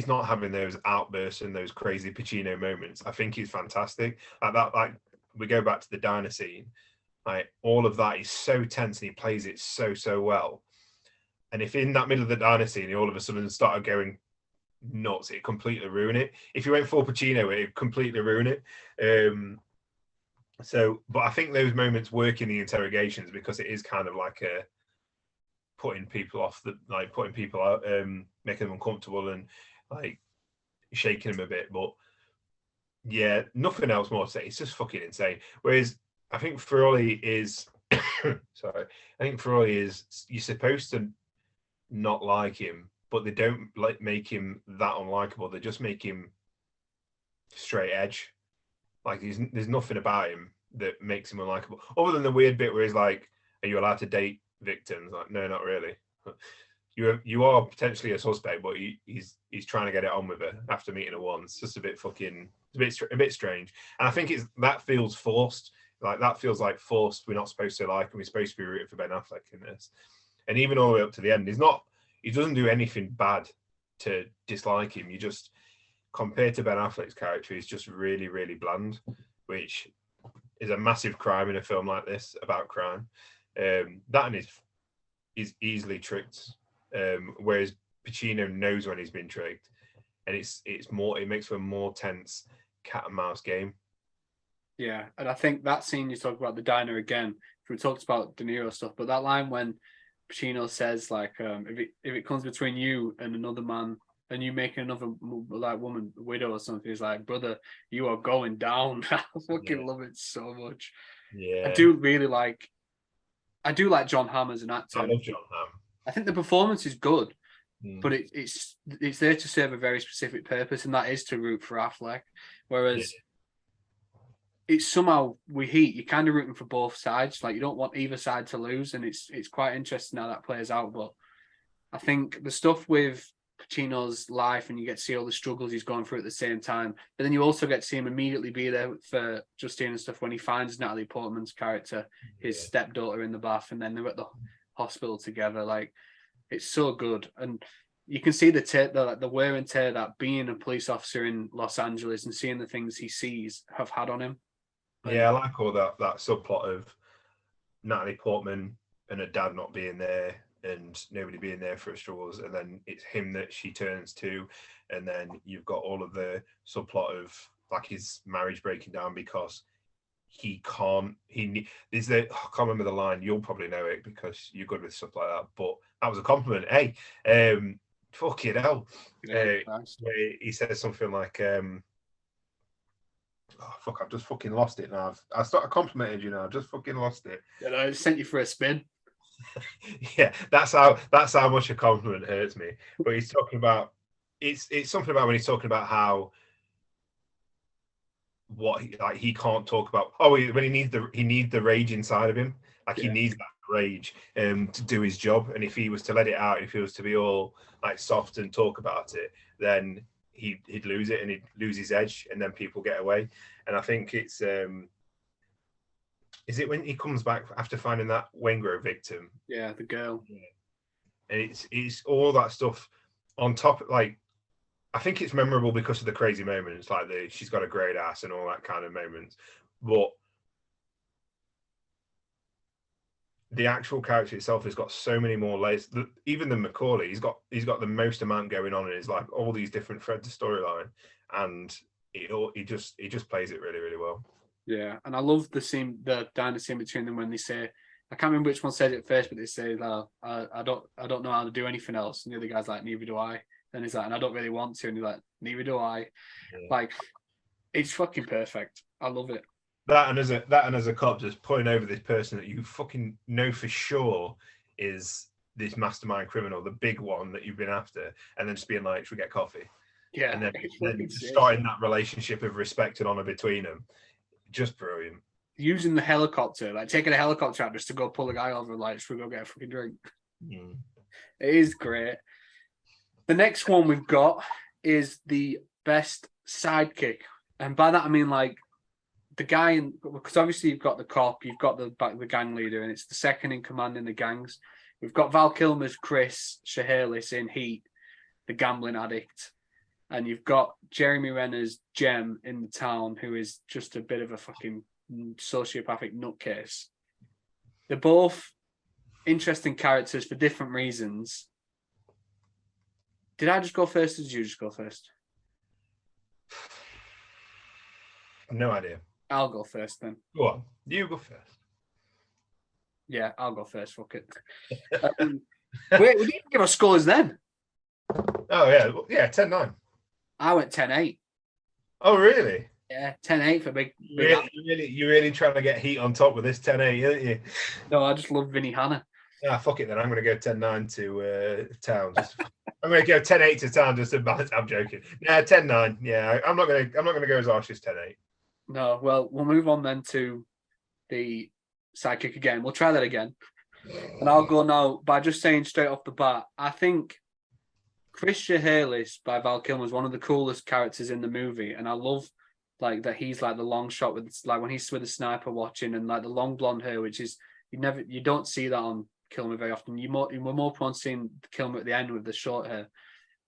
not having those outbursts and those crazy Pacino moments, I think he's fantastic. Like we go back to the diner scene, like all of that is so tense and he plays it so well. And if in that middle of the diner scene, he all of a sudden started going nuts, it completely ruin it. If you went full Pacino, it completely ruin it. But I think those moments work in the interrogations because it is kind of like putting people off, putting people out, making them uncomfortable and like shaking them a bit. But yeah, nothing else more to say. It's just fucking insane. Whereas I think Frawley is, sorry, I think Frawley is, you're supposed to not like him, but they don't make him that unlikable. They just make him straight edge. Like there's nothing about him that makes him unlikable, other than the weird bit where he's like, "Are you allowed to date victims?" Like, no, not really. You are potentially a suspect, but he's trying to get it on with her after meeting her once. Just a bit strange. And I think that feels forced. Like that feels like forced. We're not supposed to like him. We're supposed to be rooting for Ben Affleck in this. And even all the way up to the end, he doesn't do anything bad to dislike him. You just, compared to Ben Affleck's character, he's just really, really bland, which is a massive crime in a film like this about crime. That and is easily tricked, whereas Pacino knows when he's been tricked, and it makes for a more tense cat and mouse game. Yeah, and I think that scene you talk about the diner again. We talked about De Niro stuff, but that line when Pacino says like, if it comes between you and another man, and you make another like woman widow or something, he's like, brother, you are going down. I fucking love it so much. Yeah, I do like John Hamm as an actor. I love John Hamm. I think the performance is good, Mm. but it's there to serve a very specific purpose, and that is to root for Affleck. Whereas it's somehow you kind of rooting for both sides. Like you don't want either side to lose, and it's quite interesting how that plays out. But I think the stuff with Pacino's life, and you get to see all the struggles he's going through at the same time, but then you also get to see him immediately be there for Justine and stuff when he finds Natalie Portman's character, his stepdaughter, in the bath, and then they're at the hospital together. Like it's so good, and you can see the wear and tear that being a police officer in Los Angeles and seeing the things he sees have had on him. Yeah, I like all that subplot of Natalie Portman and her dad not being there and nobody being there for her struggles, and then it's him that she turns to, and then you've got all of the subplot of like his marriage breaking down because I can't remember the line, you'll probably know it because you're good with stuff like that, but that was a compliment. Hey, fucking hell. He says something like oh fuck, I've just fucking lost it now. I started complimenting you now, I've just fucking lost it. Yeah, I sent you for a spin. Yeah, that's how much a compliment hurts me. But he's talking about it's something about when he's talking about how he can't talk about when he needs the rage inside of him. Like he needs that rage to do his job. And if he was to let it out, if he was to be all like soft and talk about it, then he'd lose it and he'd lose his edge, and then people get away. And I think it's is it when he comes back after finding that Wengrow victim? Yeah, the girl. Yeah. And it's all that stuff on top. Like I think it's memorable because of the crazy moments, like she's got a great ass and all that kind of moments. But the actual character itself has got so many more layers. Even the Macaulay, he's got the most amount going on, and it's like all these different threads of storyline, and he just plays it really, really well. Yeah, and I love the diner scene between them when they say, I can't remember which one said it first, but they say, I don't know how to do anything else, and the other guy's like, neither do I. Then he's like, and I don't really want to, and he's like, neither do I. Yeah. Like, it's fucking perfect. I love it. That and as a cop, just pulling over this person that you fucking know for sure is this mastermind criminal, the big one that you've been after, and then just being like, should we get coffee? Yeah, and then starting that relationship of respect and honor between them. Just brilliant. Using the helicopter, like taking a helicopter out just to go pull a guy over, like, should we go get a fucking drink? Mm. It is great. The next one we've got is the best sidekick. And by that, I mean, like, the guy, because obviously you've got the cop, you've got the gang leader, and it's the second in command in the gangs. We've got Val Kilmer's Chris Shaherlis in Heat, the gambling addict. And you've got Jeremy Renner's Jem in The Town, who is just a bit of a fucking sociopathic nutcase. They're both interesting characters for different reasons. Did I just go first, or did you just go first? No idea. I'll go first then. Go on. You go first. Yeah, I'll go first. Fuck it. Wait, we didn't give our scores then. Oh, yeah. Yeah, 10-9. I went 10-8. Oh, really? Yeah, 10-8 for big. You're really trying to get Heat on top with this 10-8, aren't you? No, I just love Vinnie Hanna. Ah, fuck it then. I'm going to go 10-9 to Town. I'm going to go 10-8 to Town just to balance. I'm joking. Yeah, 10-9. Yeah, I'm not going to go as harsh as 10-8. No, well, we'll move on then to the sidekick again. We'll try that again. And I'll go now by just saying straight off the bat, I think Chris Shaherlis by Val Kilmer is one of the coolest characters in the movie. And I love like that he's like the long shot with like when he's with the sniper watching and like the long blonde hair, which is you don't see that on Kilmer very often. We're more prone to seeing Kilmer at the end with the short hair.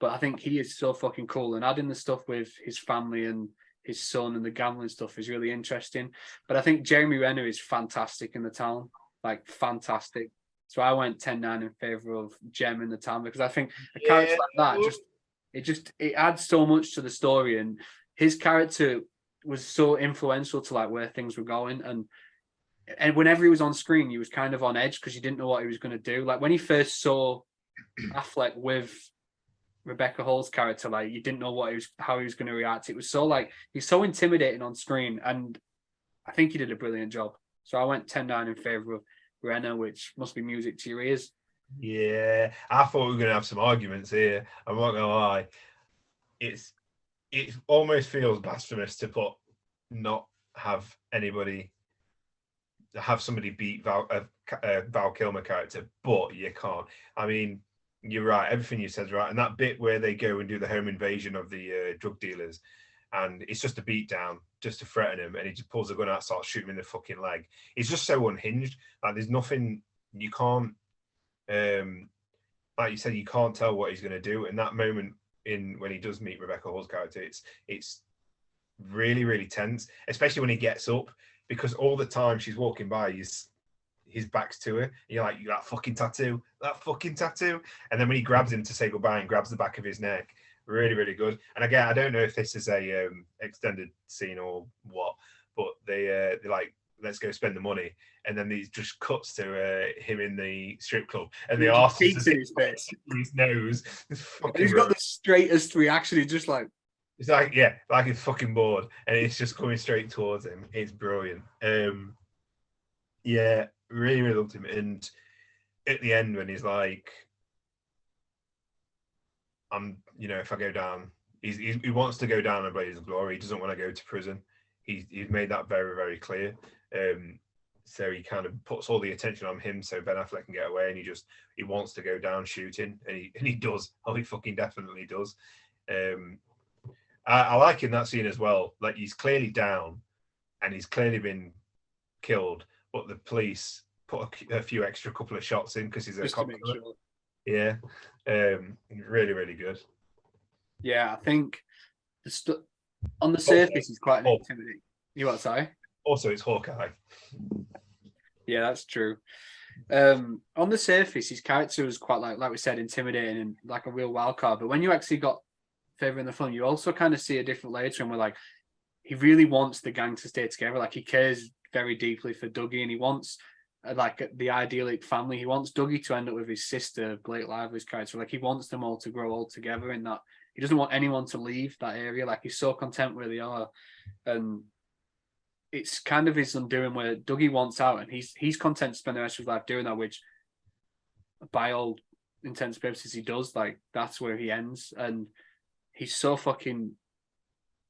But I think he is so fucking cool. And adding the stuff with his family and his son and the gambling stuff is really interesting. But I think Jeremy Renner is fantastic in The Town, like fantastic. So I went 10-9 in favor of Jem in The Town because I think a character like that it adds so much to the story. And his character was so influential to like where things were going, and whenever he was on screen, he was kind of on edge because you didn't know what he was going to do. Like when he first saw Affleck with Rebecca Hall's character, like you didn't know how he was going to react. It was so like he's so intimidating on screen, and I think he did a brilliant job. So I went 10-9 in favor of Renner, which must be music to your ears. Yeah, I thought we were going to have some arguments here. I'm not going to lie. It almost feels blasphemous to not have somebody beat Val Kilmer character, but you can't. I mean, you're right. Everything you said is right. And that bit where they go and do the home invasion of the drug dealers, and it's just a beat down just to threaten him, and he just pulls a gun out, starts shooting him in the fucking leg. It's just so unhinged. Like there's nothing you can't. Like you said, you can't tell what he's going to do. And that moment when he does meet Rebecca Hall's character, it's really, really tense, especially when he gets up, because all the time she's walking by, his back's to her. And you're like, that fucking tattoo. And then when he grabs him to say goodbye and grabs the back of his neck, really, really good. And again, I don't know if this is a extended scene or what, but they're like, let's go spend the money. And then he just cuts to him in the strip club, and the arse is in his face, his nose. He's got the straightest reaction. He's just like, it's like, yeah, like he's fucking bored, and it's just coming straight towards him. It's brilliant. Yeah, really, really loved him. And at the end, when he's like, if I go down, he wants to go down and blaze his glory. He doesn't want to go to prison. He's made that very, very clear. So he kind of puts all the attention on him so Ben Affleck can get away, and he wants to go down shooting, and he does. Oh, he fucking definitely does. I like in that scene as well. Like he's clearly down, and he's clearly been killed, but the police put a few extra couple of shots in because he's a cop. Sure. Yeah, really, really good. Yeah, I think on the surface he's quite intimidating. You what? Sorry. Also, it's Hawkeye. Yeah, that's true. On the surface, his character was quite like we said, intimidating and like a real wild card. But when you actually got further in the film, you also kind of see a different layer to him where like he really wants the gang to stay together. Like he cares very deeply for Dougie, and he wants like the idyllic family. He wants Dougie to end up with his sister, Blake Lively's character. Like he wants them all to grow all together in that. He doesn't want anyone to leave that area. Like he's so content where they are. And it's kind of his undoing where Dougie wants out, and he's content to spend the rest of his life doing that, which by all intents and purposes he does. Like that's where he ends, and he's so fucking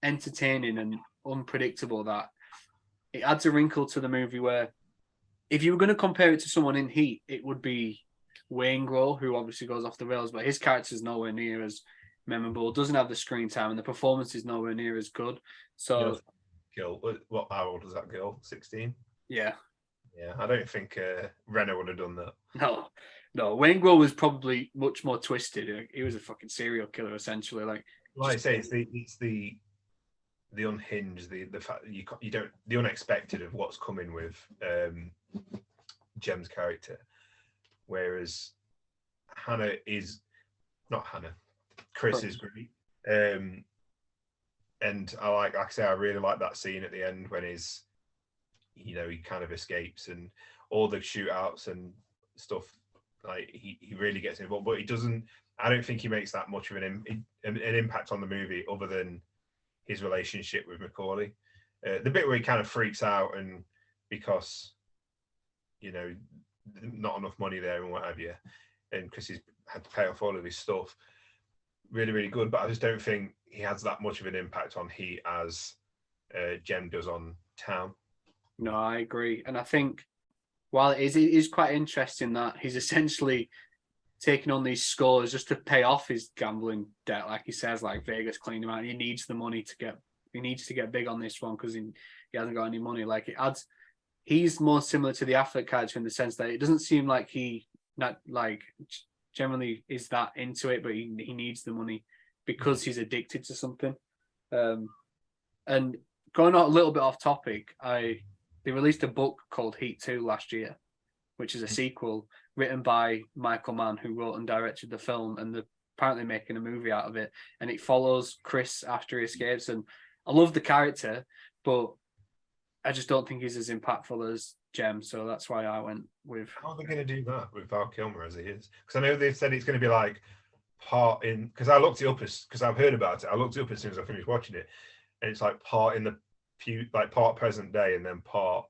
entertaining and unpredictable that it adds a wrinkle to the movie where if you were going to compare it to someone in Heat, it would be Waingro, who obviously goes off the rails, but his character's nowhere near as memorable, doesn't have the screen time, and the performance is nowhere near as good. So how old was that girl? 16? Yeah, I don't think Renner would have done that. No, Waingro was probably much more twisted. He was a fucking serial killer essentially. Like I say, it's the unhinged, the fact that you don't, the unexpected of what's coming with Jem's character, whereas Chris is great. And I really like that scene at the end when he kind of escapes, and all the shootouts and stuff. Like he really gets involved, but he doesn't. I don't think he makes that much of an impact on the movie, other than his relationship with Macaulay. The bit where he kind of freaks out, and because not enough money there and what have you, and because he's had to pay off all of his stuff. Really, really good, but I just don't think he has that much of an impact on Heat as Jem does on Town. No, I agree, and I think while it is quite interesting that he's essentially taking on these scores just to pay off his gambling debt, like he says, like Vegas cleaned him out. He needs the money he needs to get big on this one because he hasn't got any money. Like it adds, he's more similar to the Affleck character in the sense that it doesn't seem like he not like generally is that into it, but he needs the money because he's addicted to something. And going on a little bit off topic, they released a book called Heat 2 last year, which is a sequel written by Michael Mann, who wrote and directed the film, and they're apparently making a movie out of it. And it follows Chris after he escapes. And I love the character, but I just don't think he's as impactful as Jem. So that's why I went with. How are they going to do that with Val Kilmer as he is? Because I know they've said it's going to be like part in. Because I looked it up because I've heard about it. I looked it up as soon as I finished watching it, and it's like part in the like part present day and then part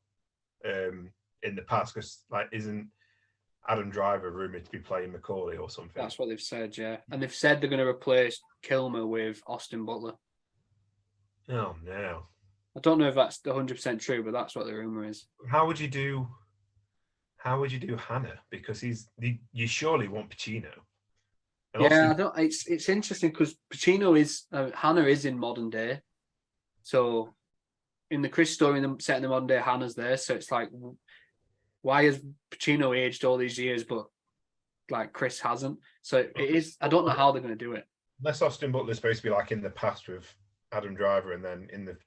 in the past. Because like isn't Adam Driver rumored to be playing Macaulay or something? That's what they've said, yeah. And they've said they're going to replace Kilmer with Austin Butler. Oh no. I don't know if that's 100% true, but that's what the rumor is. How would you do Hannah? Because you surely want Pacino. And yeah, I don't. It's interesting because Pacino is Hannah is in modern day, so in the Chris story, set in the modern day, Hannah's there. So it's like, why has Pacino aged all these years, but like Chris hasn't? So it is. I don't know how they're going to do it. Unless Austin Butler's supposed to be like in the past with Adam Driver, and then in the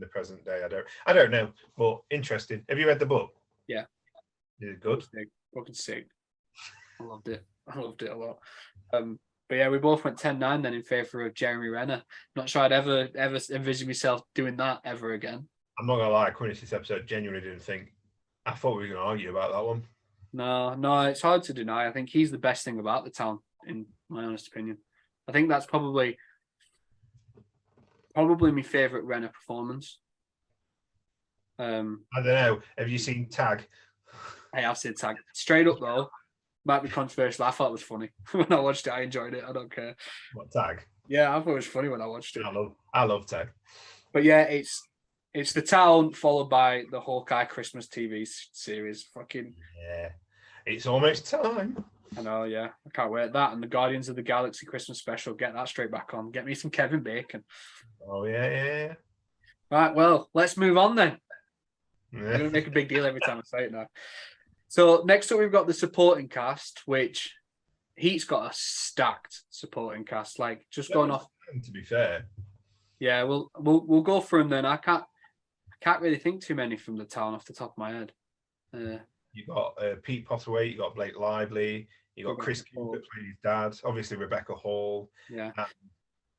present day. I don't know, but interesting. Have you read the book? Yeah. Is it good? Fucking sick. I loved it a lot. But yeah, we both went 10-9 then in favour of Jeremy Renner. Not sure I'd ever envision myself doing that ever again. I'm not gonna lie, according to this episode, genuinely didn't think. I thought we were gonna argue about that one. No, it's hard to deny. I think he's the best thing about the town, in my honest opinion. I think that's probably my favourite Renner performance. I don't know. Have you seen Tag? I have seen Tag. Straight up though, might be controversial. I thought it was funny when I watched it. I enjoyed it. I don't care. What, Tag? Yeah, I thought it was funny when I watched it. I love Tag. But yeah, it's the town followed by the Hawkeye Christmas TV series. Fucking yeah, it's almost time. I know, yeah. I can't wait. That and the Guardians of the Galaxy Christmas special. Get that straight back on. Get me some Kevin Bacon. Oh, yeah. Right, well, let's move on then. I'm going to make a big deal every time I say it now. So next up, we've got the supporting cast, which Heat's got a stacked supporting cast. Like, just going off. To be fair. Yeah, we'll go through them then. I can't really think too many from the town off the top of my head. You got Pete Potterway, you got Blake Lively, you got Chris Cooper playing his dad, obviously Rebecca Hall. Yeah.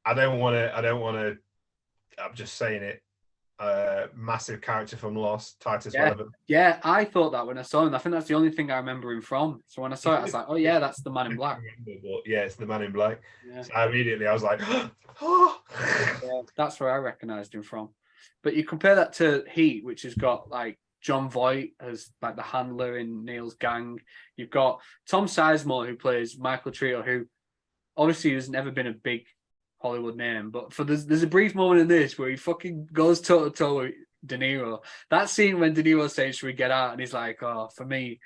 I don't want to. I'm just saying it. Massive character from Lost, Titus Welliver. Yeah, I thought that when I saw him. I think that's the only thing I remember him from. So when I saw it, I was like, oh yeah, that's the Man in Black. But yeah, it's the Man in Black. Yeah. So I was like, oh. Yeah, that's where I recognised him from. But you compare that to Heat, which has got like John Voight as like the handler in Neil's gang. You've got Tom Sizemore, who plays Michael Trio, who obviously has never been a big Hollywood name, but there's a brief moment in this where he fucking goes toe to toe with De Niro. That scene when De Niro says, "Should we get out?" and he's like, "Oh, for me,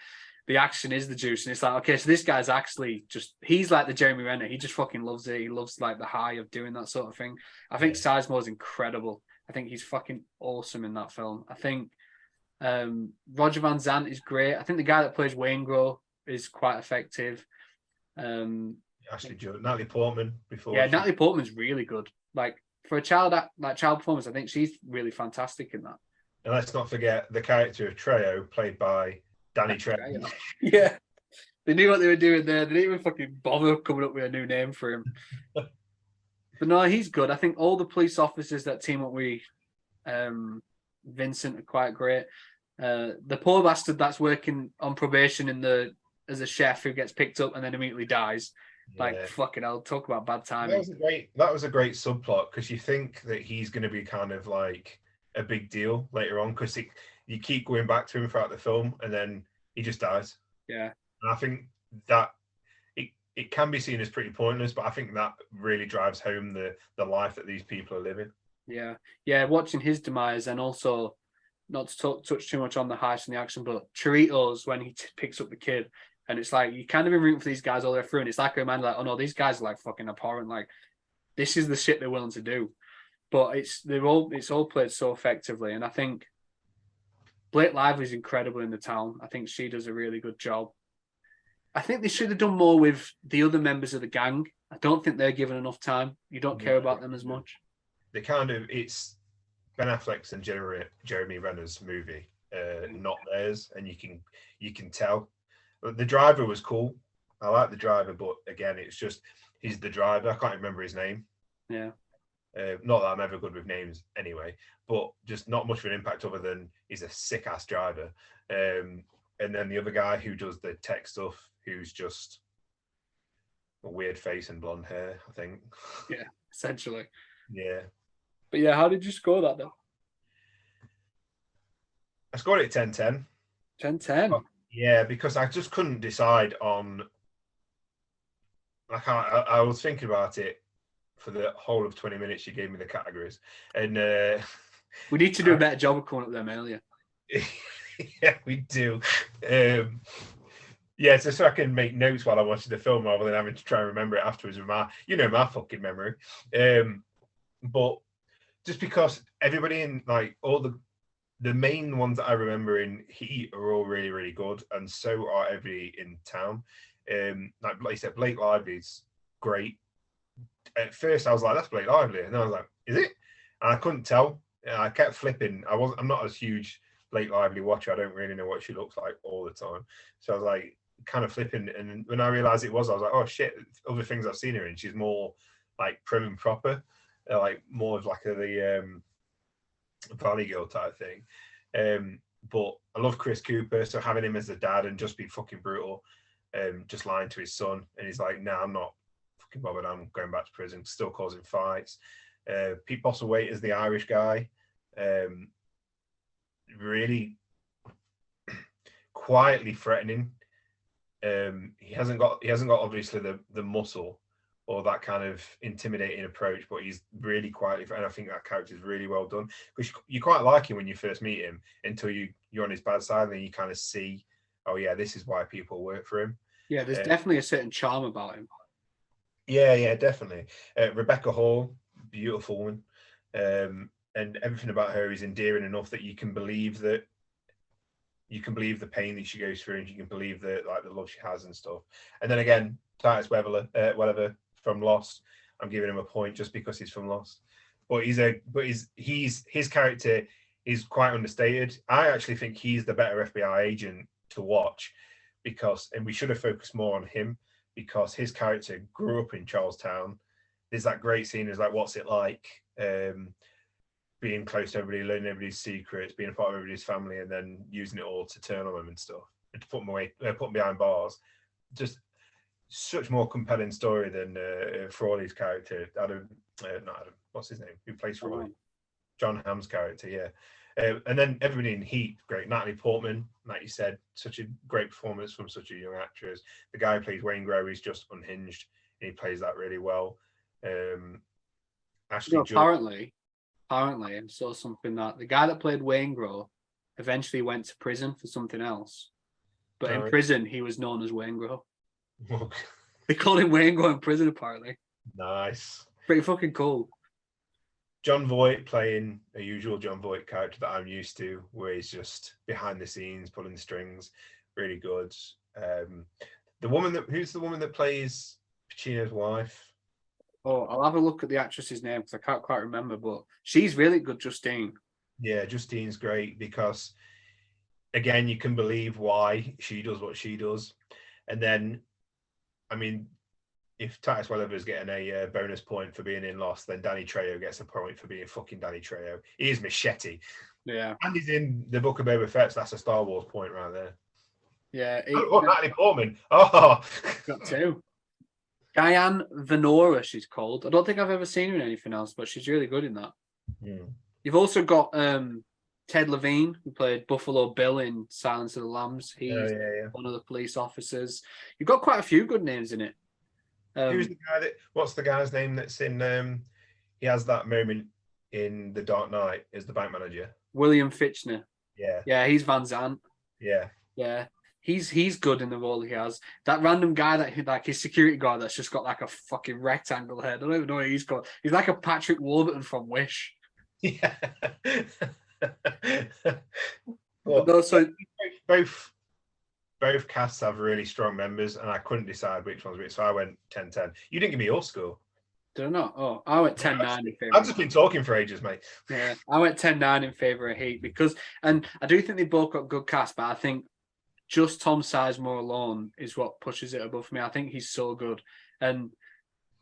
the action is the juice." And it's like, okay, so this guy's actually he's like the Jeremy Renner. He just fucking loves it. He loves like the high of doing that sort of thing. I think Sizemore's incredible. I think he's fucking awesome in that film. I think Roger Van Zant is great. I think the guy that plays Waingro is quite effective. Ashley Judd, Natalie Portman before. Yeah, Natalie Portman's really good. Like for a child performance, I think she's really fantastic in that. And let's not forget the character of Trejo, played by Danny Trejo. Yeah, they knew what they were doing there. They didn't even fucking bother coming up with a new name for him. But no, he's good. I think all the police officers that team up with Vincent are quite great. The poor bastard that's working on probation as a chef who gets picked up and then immediately dies. Like fucking hell, talk about bad timing. That was a great subplot, because you think that he's going to be kind of like a big deal later on, because you keep going back to him throughout the film and then he just dies. Yeah. And I think that it can be seen as pretty pointless, but I think that really drives home the life that these people are living. Yeah, watching his demise, and also not to touch too much on the heist and the action, but Choritos when he picks up the kid. And it's like, you kind of been rooting for these guys all the way through. And it's like a man like, oh no, these guys are like fucking abhorrent. Like, this is the shit they're willing to do. But it's all played so effectively. And I think Blake Lively's incredible in the town. I think she does a really good job. I think they should have done more with the other members of the gang. I don't think they're given enough time. You don't care about them as much. It's Ben Affleck's and Jeremy Renner's movie, not theirs. And you can tell. The driver was cool. I like the driver, but again, it's just he's the driver. I can't remember his name. Yeah. Not that I'm ever good with names anyway, but just not much of an impact other than he's a sick ass driver. And then the other guy who does the tech stuff, who's just a weird face and blonde hair, I think. Yeah, essentially. Yeah. But yeah, how did you score that then? I scored it 10-10. 10-10. Oh, yeah, because I just couldn't decide on. Like I was thinking about it for the whole of 20 minutes. You gave me the categories, and we need to do a better job of coming up with them earlier. Yeah, we do. Yeah, so I can make notes while I'm watching the film rather than having to try and remember it afterwards with my fucking memory. But just because everybody in like all the main ones that I remember in Heat are all really, really good, and so are everybody in town. Like you said, Blake Lively's great. At first, I was like, "That's Blake Lively," and I was like, "Is it?" And I couldn't tell. I kept flipping. I'm not a huge Blake Lively watcher. I don't really know what she looks like all the time. So I was like, kind of flipping. And when I realized it was, I was like, "Oh shit!" Other things I've seen her in, she's more like prim and proper, like more of like the Valley Girl type thing. But I love Chris Cooper, so having him as a dad and just be fucking brutal, just lying to his son, and he's like, "Nah, I'm not fucking bothered. I'm going back to prison." Still causing fights. Pete Bostlewaite is the Irish guy, really quietly threatening. He hasn't got obviously the muscle or that kind of intimidating approach, but he's really quietly, and I think that character is really well done, because you quite like him when you first meet him until you're on his bad side, and then you kind of see, oh yeah, this is why people work for him. Yeah, there's definitely a certain charm about him. Yeah, definitely. Rebecca Hall, beautiful woman, and everything about her is endearing enough that you can believe the pain that she goes through, and you can believe the love she has and stuff. And then again, Titus Welliver from Lost, I'm giving him a point just because he's from Lost. But his character is quite understated. I actually think he's the better FBI agent to watch, and we should have focused more on him, because his character grew up in Charlestown. There's that great scene, is like, what's it like being close to everybody, learning everybody's secrets, being a part of everybody's family, and then using it all to turn on them and stuff, and to put them behind bars. Just such more compelling story than Frawley's character, Adam. Not Adam. What's his name? Who plays Frawley? John Hamm's character. Yeah. And then everybody in Heat, great. Natalie Portman, like you said, such a great performance from such a young actress. The guy who plays Wayne Grow is just unhinged, and he plays that really well. Apparently, I saw something that the guy that played Wayne Grow eventually went to prison for something else, but in prison he was known as Wayne Grow. They called him Wayne Grow in prison, apparently. Nice. Pretty fucking cool. John Voight playing a usual John Voight character that I'm used to, where he's just behind the scenes, pulling the strings. Really good. Who's the woman that plays Pacino's wife? Oh, I'll have a look at the actress's name because I can't quite remember, but she's really good, Justine. Yeah, Justine's great, because, again, you can believe why she does what she does. And then, I mean, if Titus Welliver's getting a bonus point for being in Lost, then Danny Trejo gets a point for being fucking Danny Trejo. He is Machete. Yeah. And he's in the Book of Boba Fett, so that's a Star Wars point right there. Yeah. Natalie Portman. Oh. Got two. Diane Venora, she's called. I don't think I've ever seen her in anything else, but she's really good in that. Mm. You've also got Ted Levine, who played Buffalo Bill in Silence of the Lambs. He's one of the police officers. You've got quite a few good names in it. Who's the guy what's the guy's name that's in he has that moment in The Dark Knight as the bank manager? William Fichtner. Yeah, he's Van Zandt. Yeah, he's good in the role he has. That random guy that like his security guard that's just got like a fucking rectangle head. I don't even know what he's called. He's like a Patrick Warburton from Wish. Yeah. Both casts have really strong members, and I couldn't decide which one's which, so I went 10-10. You didn't give me your score. Did I not? Oh, I went 10-9 in favor. I've just been talking for ages, mate. Yeah, I went 10-9 in favor of Heat, and I do think they both got good casts, but I think just Tom Sizemore alone is what pushes it above me. I think he's so good, and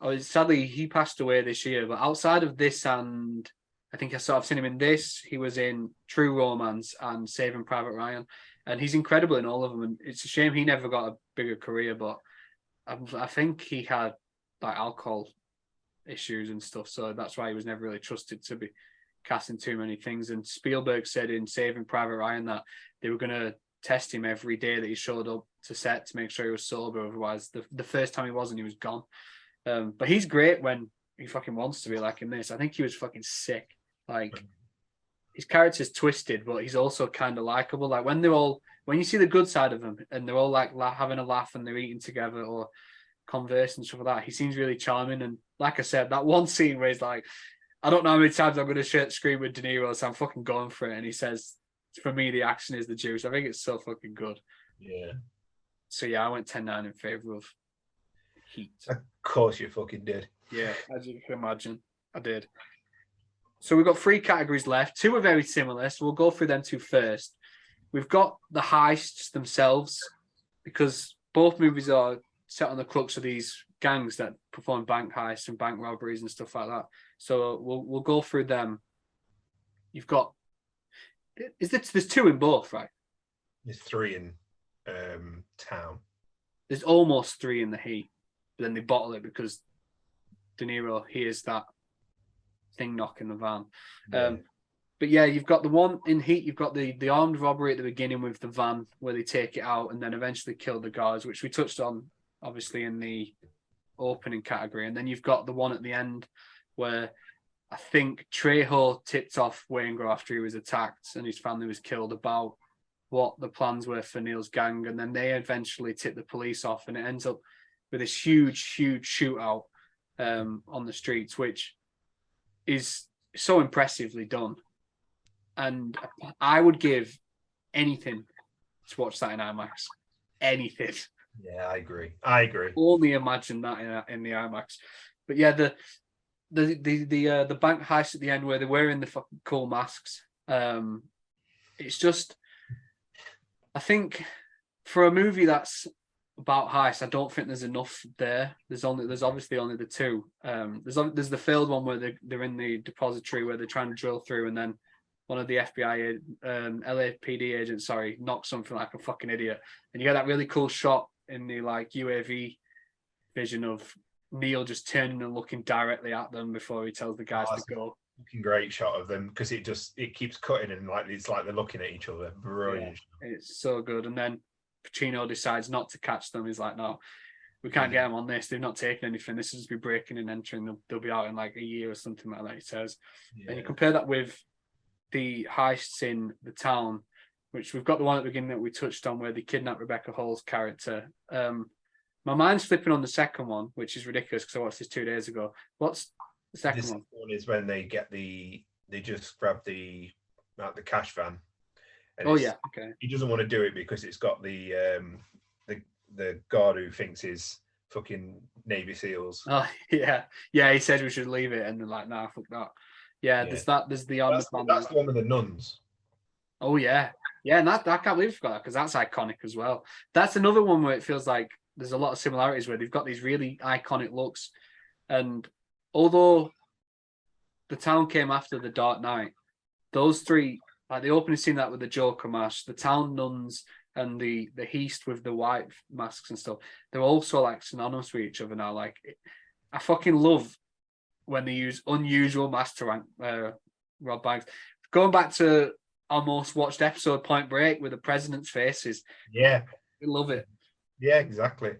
Oh, sadly he passed away this year. But outside of this, and I think I've seen him in this. He was in True Romance and Saving Private Ryan, and he's incredible in all of them. And it's a shame he never got a bigger career, but I think he had like alcohol issues and stuff, so that's why he was never really trusted to be casting too many things. And Spielberg said in Saving Private Ryan that they were going to test him every day that he showed up to set to make sure he was sober. Otherwise, the first time he wasn't, he was gone. But he's great when he fucking wants to be, like in this. I think he was fucking sick. Like, his character's twisted, but he's also kind of likable. Like when you see the good side of him and they're all like having a laugh and they're eating together or converse and stuff like that, he seems really charming. And like I said, that one scene where he's like, I don't know how many times I'm going to scream with De Niro, so I'm fucking going for it. And he says, for me, the action is the juice. I think it's so fucking good. Yeah. So yeah, I went 10-9 in favour of Heat. Of course you fucking did. Yeah, as you can imagine, I did. So we've got 3 categories left. 2 are very similar, so we'll go through them 2 first. We've got the heists themselves, because both movies are set on the crux of these gangs that perform bank heists and bank robberies and stuff like that. So we'll go through them. You've got there's 2 in both, right? There's 3 in Town. There's almost 3 in the Heat, but then they bottle it because De Niro hears that thing knock in the van. Yeah. But yeah, you've got the one in Heat. You've got the armed robbery at the beginning with the van where they take it out and then eventually kill the guards, which we touched on obviously in the opening category. And then you've got the one at the end where I think Trejo tipped off Waingro after he was attacked and his family was killed about what the plans were for Neil's gang. And then they eventually tip the police off, and it ends up with this huge shootout on the streets, which is so impressively done. And I would give anything to watch that in IMAX. Anything. Yeah, I agree. Only imagine that in the IMAX. But yeah, the bank heist at the end where they're wearing the fucking cool masks. It's just, I think for a movie that's about heist, I don't think there's enough there. There's obviously only the 2. There's the failed one where they're in the depository where they're trying to drill through, and then one of the FBI LAPD agents, knocks something like a fucking idiot, and you get that really cool shot in the like UAV vision of Neil just turning and looking directly at them before he tells the guys to go. Fucking great shot of them, because it keeps cutting and like it's like they're looking at each other. Brilliant. Yeah, it's so good. And then Pacino decides not to catch them. He's like, no, we can't get them on this. They've not taken anything. This will just be breaking and entering. They'll be out in like a year or something like that, he says. Yeah. And you compare that with the heists in The Town, which we've got the one at the beginning that we touched on where they kidnap Rebecca Hall's character. My mind's flipping on the second one, which is ridiculous because I watched this 2 days ago. What's the second one? The one is when they just grab the cash van. Oh yeah, okay. He doesn't want to do it because it's got the guard who thinks is fucking Navy SEALs. Oh yeah. He said we should leave it, and they're like, nah, fuck that. Yeah, there's the armored van. That's the one with the nuns. Oh yeah, and I can't believe I forgot that, because that's iconic as well. That's another one where it feels like there's a lot of similarities where they've got these really iconic looks, and although The Town came after The Dark Knight, those 3, like the opening scene that with the Joker mask, The Town nuns, and the heist with the white masks and stuff, they're also like synonymous with each other now. Like, I fucking love when they use unusual masks to rob banks. Going back to our most watched episode, Point Break, with the president's faces. Yeah, I love it. Yeah, exactly.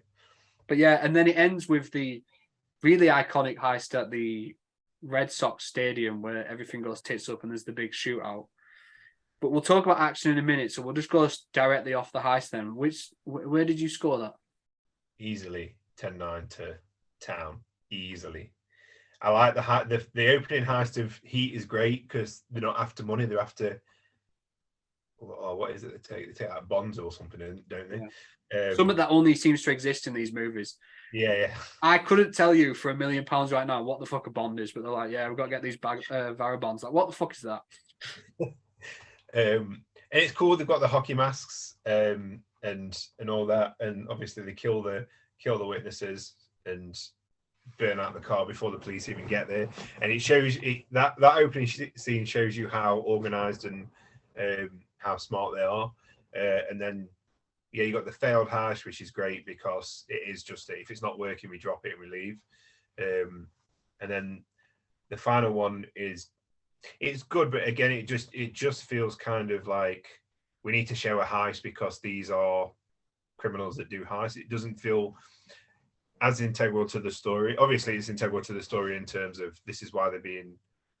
But yeah, and then it ends with the really iconic heist at the Red Sox stadium where everything goes tits up and there's the big shootout. But we'll talk about action in a minute, so we'll just go directly off the heist then. Where did you score that? Easily 10-9 to Town. Easily. I like the opening heist of Heat is great because they're not after money, they're after, what is it they take out bonds or something, don't they? Yeah. Something that only seems to exist in these movies. Yeah. I couldn't tell you for £1 million right now what the fuck a bond is, but they're like, yeah, we've got to get these Vara bonds. Like, what the fuck is that? And it's cool. They've got the hockey masks and all that, and obviously they kill the witnesses, and burn out the car before the police even get there, and it shows that opening scene shows you how organized and how smart they are, and then you got the failed heist, which is great because it is just if it's not working, we drop it and we leave, and then the final one it's good, but again, it just feels kind of like we need to show a heist because these are criminals that do heists. It doesn't feel as integral to the story. Obviously, it's integral to the story in terms of this is why they're being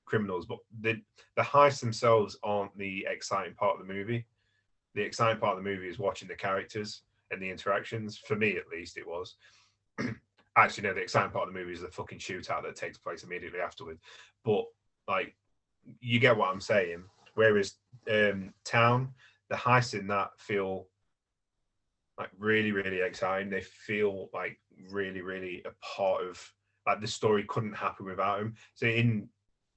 criminals, but the heists themselves aren't the exciting part of the movie. The exciting part of the movie is watching the characters and the interactions. For me, at least, it was. Actually, no, the exciting part of the movie is the fucking shootout that takes place immediately afterward. But like, you get what I'm saying. Whereas Town, the heists in that feel like really, really exciting. They feel like really, really a part of like the story couldn't happen without him. So in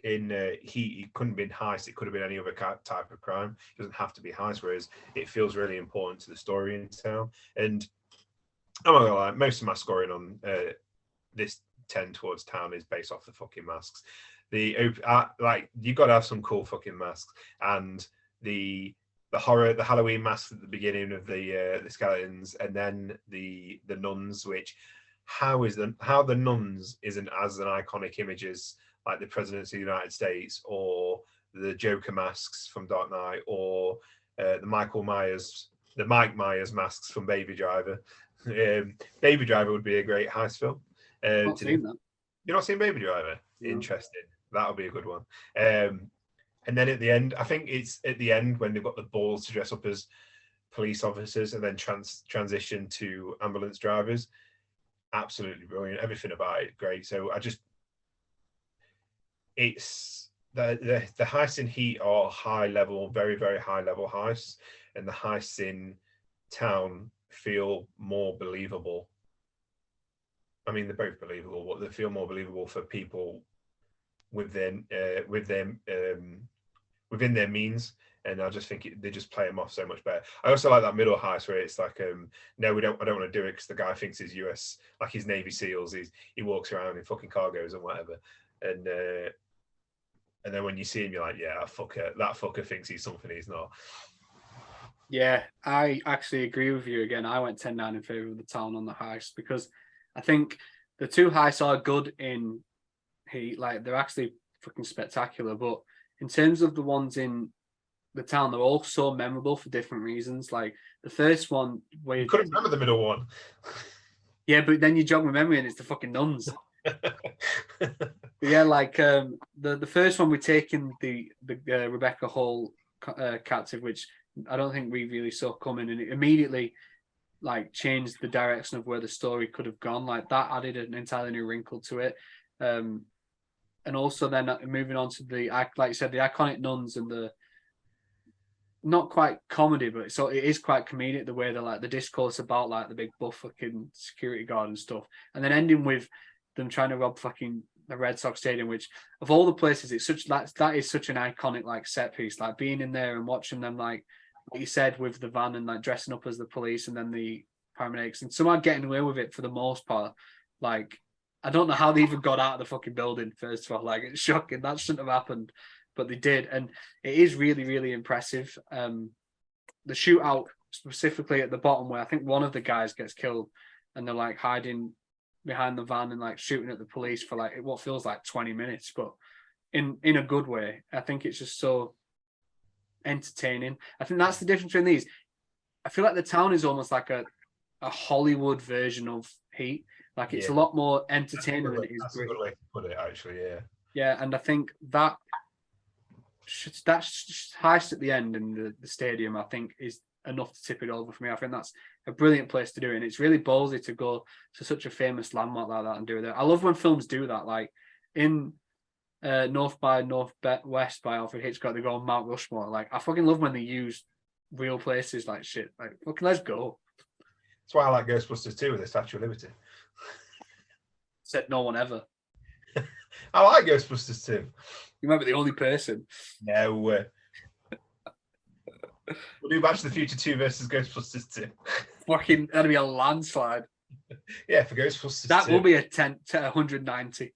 Heat, it couldn't have been heist. It could have been any other type of crime. It doesn't have to be heist. Whereas it feels really important to the story in Town. And I'm not gonna lie, most of my scoring on this 10 towards Town is based off the fucking masks. Like you've got to have some cool fucking masks, and the horror, the Halloween masks at the beginning of the skeletons, and then the nuns. Which how the nuns isn't as an iconic image as like the presidents of the United States or the Joker masks from Dark Knight or the Mike Myers masks from Baby Driver. Baby Driver would be a great heist film. Not seen that. You've not seen Baby Driver? No. Interesting. That'll be a good one. And then at the end, I think it's at the end when they've got the balls to dress up as police officers and then transition to ambulance drivers. Absolutely brilliant. Everything about it, great. So it's the heists in Heat are high level, very, very high level heists, and the heists in Town feel more believable. I mean, they're both believable, but they feel more believable for people within their means, and I just think they just play them off so much better. I also like that middle heist where it's like, no, I don't want to do it because the guy thinks he's US, like he's Navy SEALs. He walks around in fucking cargos and whatever, and then when you see him, you're like, yeah, that fucker thinks he's something he's not. Yeah, I actually agree with you again. I went 10-9 in favor of the Town on the heist because I think the two heists are good in Heat, like they're actually fucking spectacular, but in terms of the ones in the Town, they're all so memorable for different reasons. Like the first one, where you couldn't remember the middle one. Yeah, but then you jog my memory and it's the fucking nuns. Yeah, like the first one, we're taking the Rebecca Hall captive, which I don't think we really saw coming, and it immediately like changed the direction of where the story could have gone. Like that added an entirely new wrinkle to it. And also then moving on to like you said, the iconic nuns and the not quite comedy, but so it is quite comedic the way they're like the discourse about like the big buff fucking security guard and stuff, and then ending with them trying to rob fucking the Red Sox stadium, which of all the places, it's such that is such an iconic like set piece, like being in there and watching them, like what you said with the van and like dressing up as the police and then the paramedics and somehow getting away with it for the most part. Like I don't know how they even got out of the fucking building, first of all. Like, it's shocking. That shouldn't have happened, but they did. And it is really, really impressive. The shootout, specifically at the bottom, where I think one of the guys gets killed and they're like hiding behind the van and like shooting at the police for like what feels like 20 minutes, but in a good way. I think it's just so entertaining. I think that's the difference between these. I feel like the Town is almost like a Hollywood version of Heat. Like it's a lot more entertaining than it is. That's a good way to put it, actually. Yeah. Yeah, and I think that heist at the end in the stadium, I think, is enough to tip it over for me. I think that's a brilliant place to do it, and it's really ballsy to go to such a famous landmark like that and do it there. I love when films do that, like in North by Northwest by Alfred Hitchcock. They go on Mount Rushmore. Like I fucking love when they use real places like shit. Like fucking let's go. That's why I like Ghostbusters 2 with the Statue of Liberty. Said no one ever. I like Ghostbusters 2. You might be the only person. No. We'll do Back to the Future 2 versus Ghostbusters 2. Fucking, that'd be a landslide. Yeah, for Ghostbusters. That will be a 10 to 190.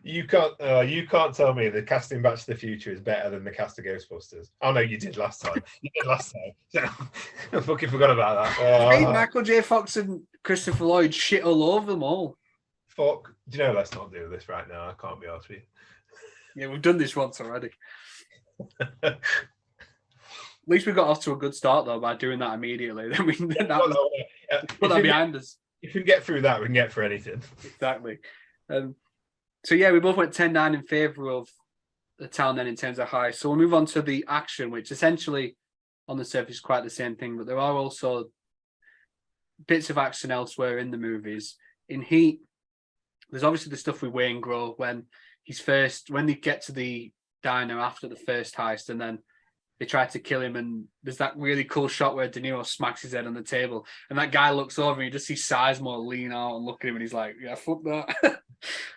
You can't tell me the casting Back to the Future is better than the cast of Ghostbusters. Oh no, you did last time. You did last time. So, I fucking forgot about that. Michael J. Fox and Christopher Lloyd shit all over them all. Fuck. Do you know? Let's not do this right now. I can't be honest with you. Yeah, we've done this once already. At least we got off to a good start though by doing that immediately. Then we put that behind us. If we can get through that, we can get through anything. Exactly. So yeah, we both went 10-9 in favour of The Town then in terms of high. So we'll move on to the action, which essentially on the surface is quite the same thing, but there are also bits of action elsewhere in the movies. In Heat, there's obviously the stuff with Wayne Grove when they get to the diner after the first heist and then they try to kill him, and there's that really cool shot where De Niro smacks his head on the table and that guy looks over and you just see Sizemore lean out and look at him and he's like, yeah, fuck that.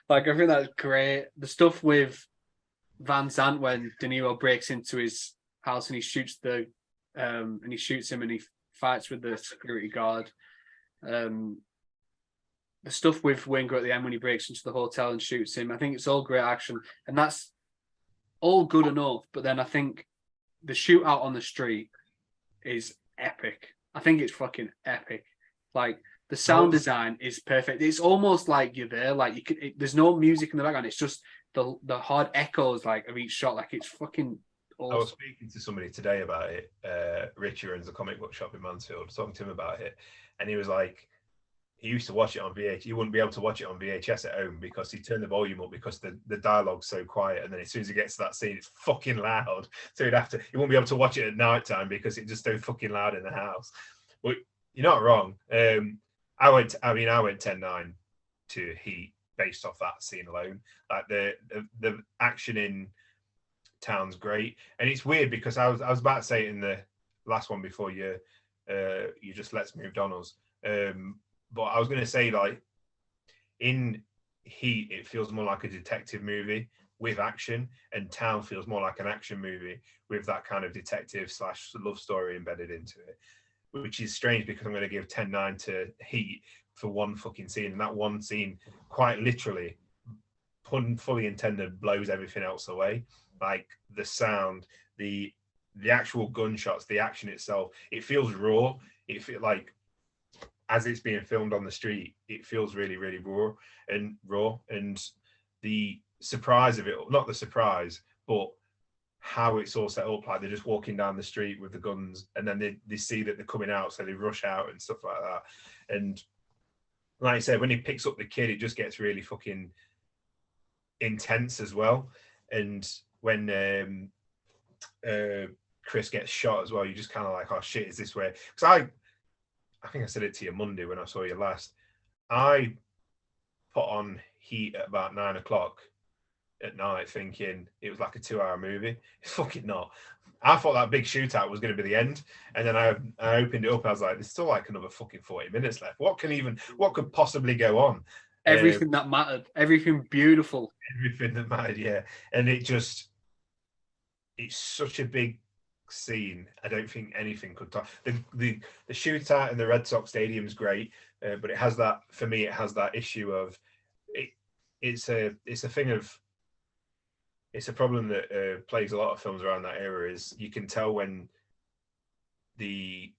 Like, I think that's great. The stuff with Van Zandt when De Niro breaks into his house and he shoots him and he fights with the security guard. The stuff with Winger at the end when he breaks into the hotel and shoots him, I think it's all great action, and that's all good enough. But then I think the shootout on the street is epic. I think it's fucking epic. Like, the sound design is perfect. It's almost like you're there. Like, there's no music in the background. It's just the hard echoes like of each shot. Like, it's fucking awesome. I was speaking to somebody today about it. Richie runs a comic book shop in Mansfield, talking to him about it, and he was like, he used to watch it on VHS. He wouldn't be able to watch it on VHS at home because he'd turn the volume up because the dialogue's so quiet. And then as soon as he gets to that scene, it's fucking loud. So he wouldn't be able to watch it at night time because it's just so fucking loud in the house. But you're not wrong. I went 10-9 to Heat based off that scene alone. Like the action in Town's great. And it's weird because I was about to say it in the last one before you just let's moved on us. But I was going to say, like, in Heat, it feels more like a detective movie with action, and Town feels more like an action movie with that kind of detective / love story embedded into it, which is strange because I'm going to give 10-9 to Heat for one fucking scene. And that one scene, quite literally, pun fully intended, blows everything else away. Like, the sound, the actual gunshots, the action itself, it feels raw. It feels like, as it's being filmed on the street, it feels really, really raw. And the surprise of it, not the surprise, but how it's all set up, like they're just walking down the street with the guns and then they see that they're coming out, so they rush out and stuff like that. And like I said, when he picks up the kid, it just gets really fucking intense as well. And when Chris gets shot as well, you just kind of like, oh shit, is this where? Because I think I said it to you Monday when I saw you last. I put on Heat at about 9 o'clock at night thinking it was like a 2-hour movie. It's fucking not. I thought that big shootout was going to be the end. And then I opened it up. I was like, there's still like another fucking 40 minutes left. What could possibly go on? Everything that mattered. Everything beautiful. Everything that mattered, yeah. And it's such a big scene. I don't think anything could top the shootout in the Red Sox Stadium is great, but it has that, for me, it has that issue of it's a thing of, it's a problem that plagues a lot of films around that era. Is you can tell when the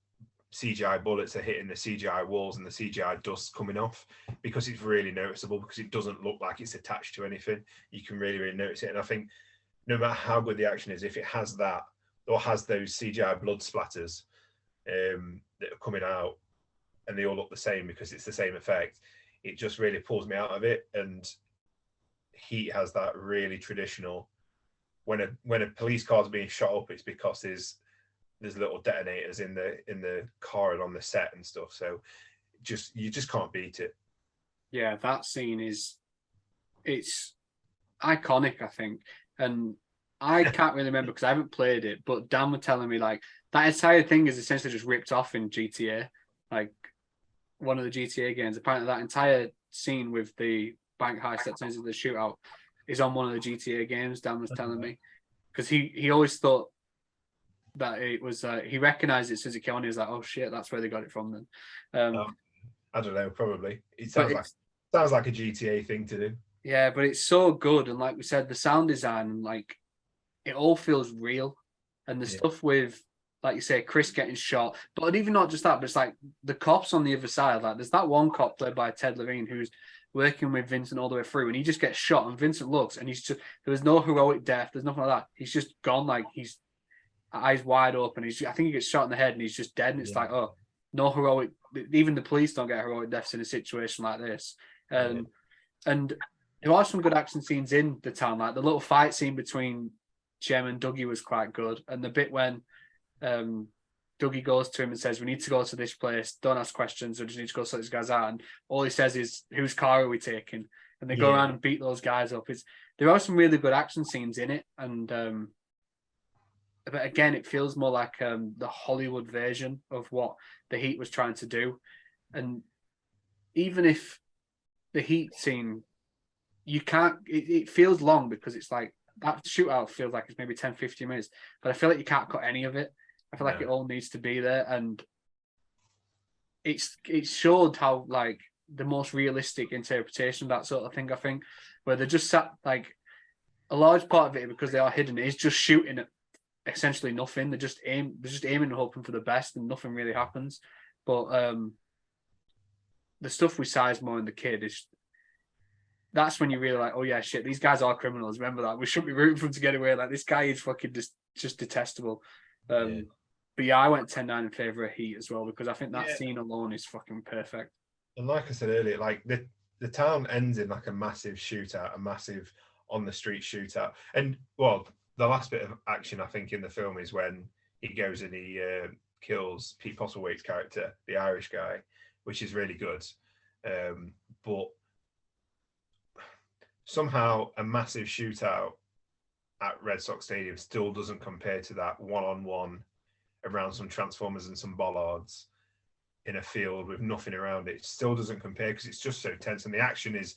CGI bullets are hitting the CGI walls and the CGI dust coming off, because it's really noticeable, because it doesn't look like it's attached to anything. You can really, really notice it. And I think no matter how good the action is, if it has that, or has those CGI blood splatters that are coming out and they all look the same because it's the same effect, it just really pulls me out of it. And Heat has that really traditional, when a police car's being shot up, it's because there's little detonators in the car and on the set and stuff. So you just can't beat it. Yeah, that scene it's iconic, I think. And I can't really remember because I haven't played it, but Dan was telling me like that entire thing is essentially just ripped off in GTA, like one of the GTA games. Apparently that entire scene with the bank heist that turns into the shootout is on one of the GTA games, Dan was telling me. Because he always thought that it was, he recognized it as soon as it came on. He was like, oh shit, that's where they got it from then. I don't know, probably. It But sounds like a GTA thing to do. yeah, but it's so good, and like we said, the sound design and like it all feels real, and the stuff with, like you say, Chris getting shot, but even not just that, but it's like the cops on the other side. Like there's that one cop played by Ted Levine who's working with Vincent all the way through, and he just gets shot, and Vincent looks, and he's just there was no heroic death, there's nothing like that. He's just gone, like he's eyes wide open. I think he gets shot in the head, and he's just dead. And it's like, oh, no heroic. Even the police don't get heroic deaths in a situation like this. And there are some good action scenes in the town, like the little fight scene between Jem and Dougie was quite good, and the bit when Dougie goes to him and says, "We need to go to this place. Don't ask questions. We just need to go sort these guys out." And all he says is, "Whose car are we taking?" And they go around and beat those guys up. There are some really good action scenes in it, and but again, it feels more like the Hollywood version of what the Heat was trying to do. And even if the Heat scene, you can't, it feels long because it's like that shootout feels like it's maybe 10, 15 minutes, but I feel like you can't cut any of it. I feel like it all needs to be there. And it showed how like the most realistic interpretation of that sort of thing, I think, where they just sat like a large part of it, because they are hidden, is just shooting at essentially nothing. They're just aiming and hoping for the best, and nothing really happens. But the stuff with Sizemore and the kid that's when you really like, oh yeah, shit, these guys are criminals. Remember that. We shouldn't be rooting for them to get away. Like this guy is fucking just detestable. But yeah, I went 10-9 in favor of Heat as well, because I think that scene alone is fucking perfect. And like I said earlier, like the town ends in like a massive shootout, a massive on the street shootout. And well, the last bit of action I think in the film is when he goes and he kills Pete Postlewaite's character, the Irish guy, which is really good. But somehow a massive shootout at Red Sox Stadium still doesn't compare to that one-on-one around some transformers and some bollards in a field with nothing around it. It still doesn't compare because it's just so tense, and the action is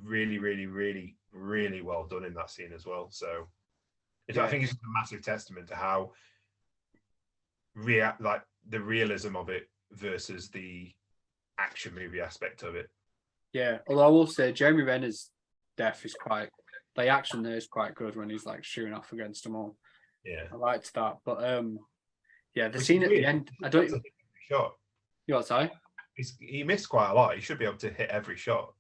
really, really, really, really well done in that scene as well. So I think it's a massive testament to how like the realism of it versus the action movie aspect of it. Yeah, although I will say Jeremy Renner's death is quite, the action there is quite good when he's like shooting off against them all. Yeah, I liked that. But yeah, the scene at the end, I don't. Shot. You what, sorry? He missed quite a lot. He should be able to hit every shot.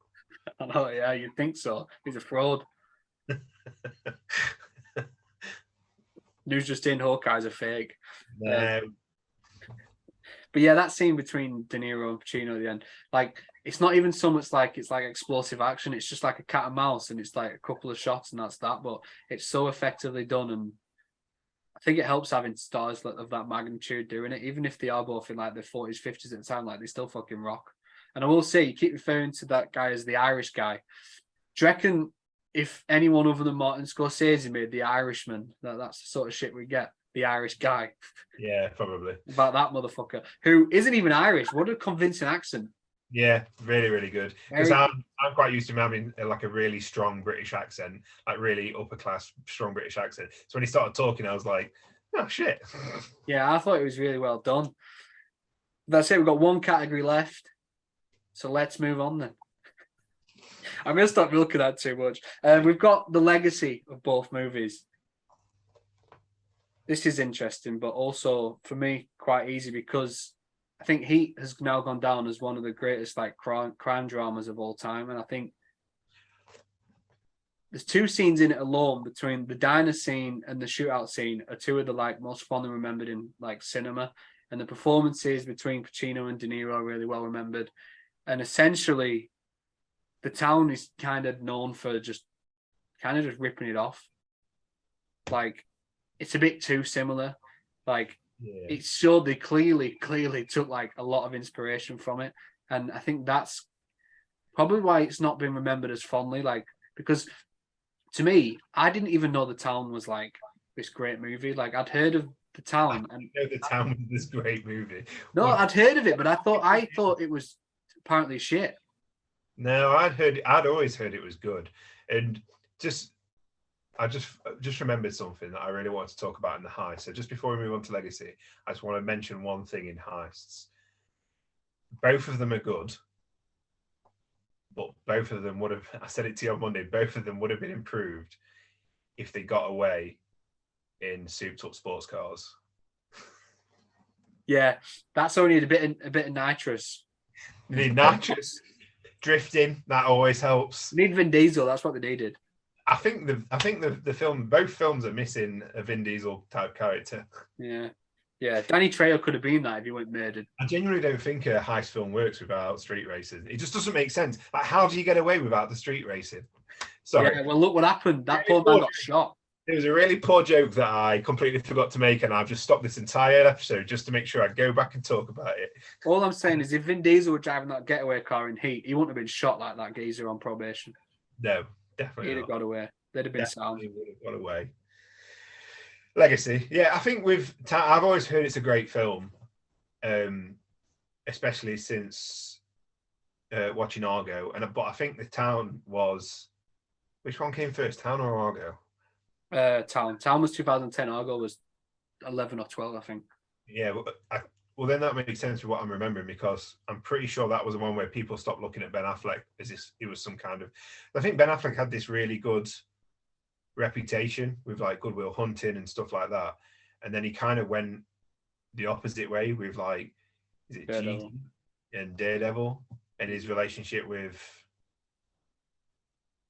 I know, yeah, you'd think so. He's a fraud. News just in, Hawkeye's a fake. No. But yeah, that scene between De Niro and Pacino at the end, like it's not even so much like it's like explosive action. It's just like a cat and mouse, and it's like a couple of shots, and that's that. But it's so effectively done, and I think it helps having stars of that magnitude doing it, even if they are both in like their 40s, 50s at the time, like they still fucking rock. And I will say, you keep referring to that guy as the Irish guy. Do you reckon if anyone other than Martin Scorsese made The Irishman, that's the sort of shit we get? The Irish guy. Yeah, probably. About that motherfucker, who isn't even Irish. What a convincing accent. Yeah, really, really good. Because I'm quite used to him having like a really strong British accent, like really upper class, strong British accent. So when he started talking, I was like, oh shit. Yeah, I thought it was really well done. That's it. We've got one category left. So let's move on then. I'm going to stop milking that too much. We've got the legacy of both movies. This is interesting, but also for me quite easy, because I think Heat has now gone down as one of the greatest like crime dramas of all time, and I think there's two scenes in it alone, between the diner scene and the shootout scene, are two of the like most fondly remembered in like cinema, and the performances between Pacino and De Niro are really well remembered, and essentially the town is kind of known for just ripping it off, like. It's a bit too similar. Like, it showed they clearly took like a lot of inspiration from it. And I think that's probably why it's not been remembered as fondly. Like, because to me, I didn't even know The Town was like this great movie. Like, I'd heard of The Town. I know The Town was this great movie. No, I'd heard of it, but I thought it was apparently shit. No, I'd always heard it was good. And I just remembered something that I really wanted to talk about in the heist. So just before we move on to Legacy, I just want to mention one thing in heists. both of them are good, but both of them would have. I said it to you on Monday. Both of them would have been improved if they got away in souped-up sports cars. Yeah, that's only a bit of nitrous. You need nitrous, drifting. That always helps. You need Vin Diesel. That's what they needed. I think the film, both films are missing a Vin Diesel type character. Yeah. Danny Trejo could have been that if he weren't murdered. I genuinely don't think a heist film works without street racing. It just doesn't make sense. Like, how do you get away without the street racing? Sorry. Yeah, well, look what happened. That poor man got shot. It was a really poor joke that I completely forgot to make, and I've just stopped this entire episode just to make sure I go back and talk about it. All I'm saying is if Vin Diesel were driving that getaway car in Heat, he wouldn't have been shot like that geezer on probation. No, definitely He'd have got away. They'd have been sound. He would have got away. Legacy. Yeah, I think I've always heard it's a great film, especially since watching Argo. But I think The Town was... Which one came first, Town or Argo? Town was 2010. Argo was 11 or 12, I think. Yeah, well, then that makes sense with what I'm remembering, because I'm pretty sure that was the one where people stopped looking at Ben Affleck as if it was some kind of... I think Ben Affleck had this really good reputation with like Good Will Hunting and stuff like that, and then he kind of went the opposite way with like, is it Daredevil and Daredevil, and his relationship with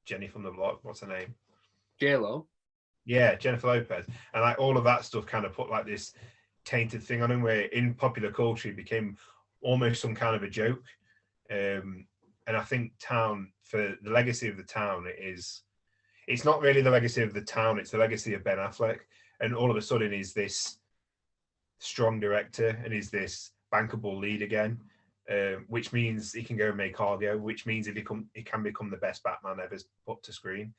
Jenny from the Block. What's her name? J-Lo. Yeah, Jennifer Lopez. And like all of that stuff kind of put like this tainted thing on him where in popular culture it became almost some kind of a joke. And I think Town, for the legacy of The Town, it's not really the legacy of The Town, it's the legacy of Ben Affleck. And all of a sudden he's this strong director and he's this bankable lead again, which means he can go and make Argo, which means he can become the best Batman ever put to screen.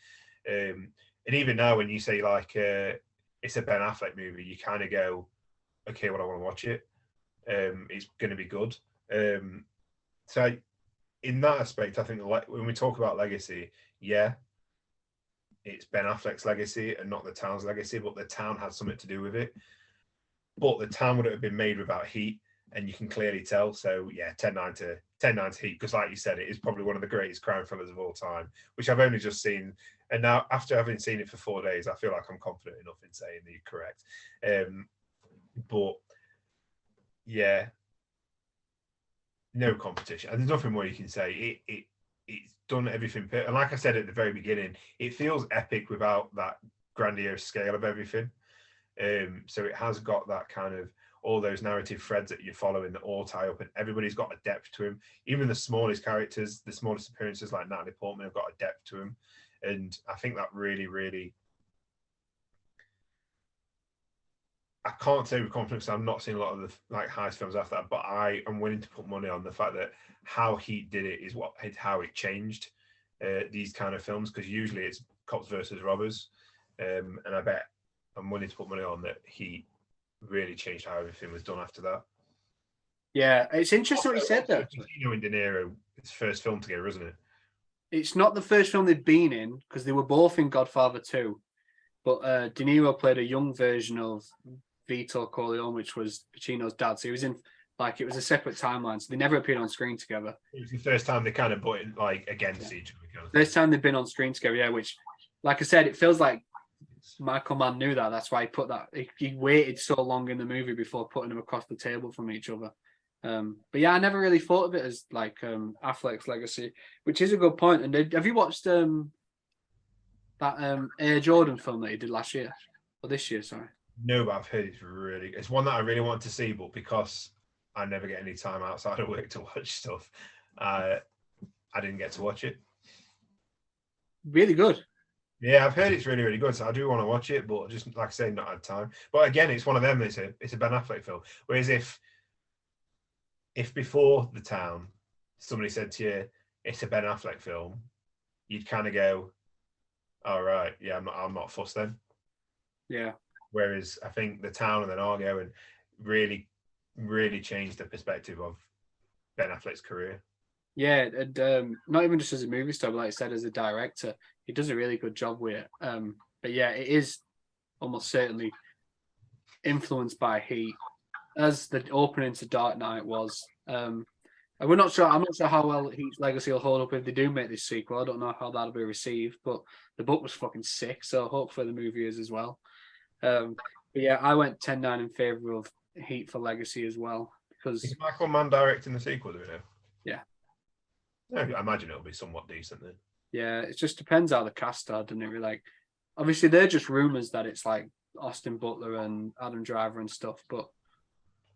And even now, when you say like it's a Ben Affleck movie, you kind of go, okay, well, I want to watch it. It's going to be good. So in that aspect, I think when we talk about legacy, yeah, it's Ben Affleck's legacy and not The Town's legacy, but The Town had something to do with it. But The Town would have been made without Heat, and you can clearly tell. So yeah, 10-9 to Heat, because like you said, it is probably one of the greatest crime thrillers of all time, which I've only just seen. And now, after having seen it for 4 days, I feel like I'm confident enough in saying that you're correct. But yeah, no competition. And there's nothing more you can say. It's done everything. And like I said at the very beginning, it feels epic without that grandiose scale of everything. So it has got that kind of all those narrative threads that you're following that all tie up, and everybody's got a depth to him. Even the smallest characters, the smallest appearances like Natalie Portman have got a depth to him. And I think that really, really, I can't say with confidence, I'm not seeing a lot of the like heist films after that, but I am willing to put money on the fact that how Heat did it is how it changed these kind of films, because usually it's cops versus robbers, and I bet I'm willing to put money on that Heat really changed how everything was done after that. Yeah, it's interesting what you said there. Pacino and De Niro, it's first film together, isn't it? It's not the first film they'd been in, because they were both in Godfather 2. But De Niro played a young version of Vito Corleone, which was Pacino's dad. So he was in, like, it was a separate timeline. So they never appeared on screen together. It was the first time they kind of put it like against each other. Kind of. First time they've been on screen together, yeah, which, like I said, it feels like Michael Mann knew that. That's why he put that. He waited so long in the movie before putting them across the table from each other. But yeah, I never really thought of it as like Affleck's legacy, which is a good point. And have you watched that Air Jordan film that he did last year or this year? Sorry. No, but I've heard it's one that I really want to see, but because I never get any time outside of work to watch stuff, I didn't get to watch it. Really good. Yeah, I've heard it's really, really good, so I do want to watch it, but just like I say, not had time. But again, it's one of them. It's a Ben Affleck film. Whereas if before The Town, somebody said to you, it's a Ben Affleck film, you'd kind of go, all right, yeah, I'm not fussed then. Yeah. Whereas I think The Town and then Argo and really, really changed the perspective of Ben Affleck's career. Yeah, and not even just as a movie star, but like I said, as a director, he does a really good job with it. But yeah, it is almost certainly influenced by Heat, as the opening to Dark Knight was. And we're not sure. I'm not sure how well Heat's legacy will hold up if they do make this sequel. I don't know how that'll be received, but the book was fucking sick, so hopefully the movie is as well. But yeah, I went 10-9 in favor of Heat for legacy as well because Is Michael Mann directing the sequel? Do we know? Yeah. No, I imagine it'll be somewhat decent then. Yeah, it just depends how the cast are, doesn't it? Like, obviously they're just rumors that it's like Austin Butler and Adam Driver and stuff, but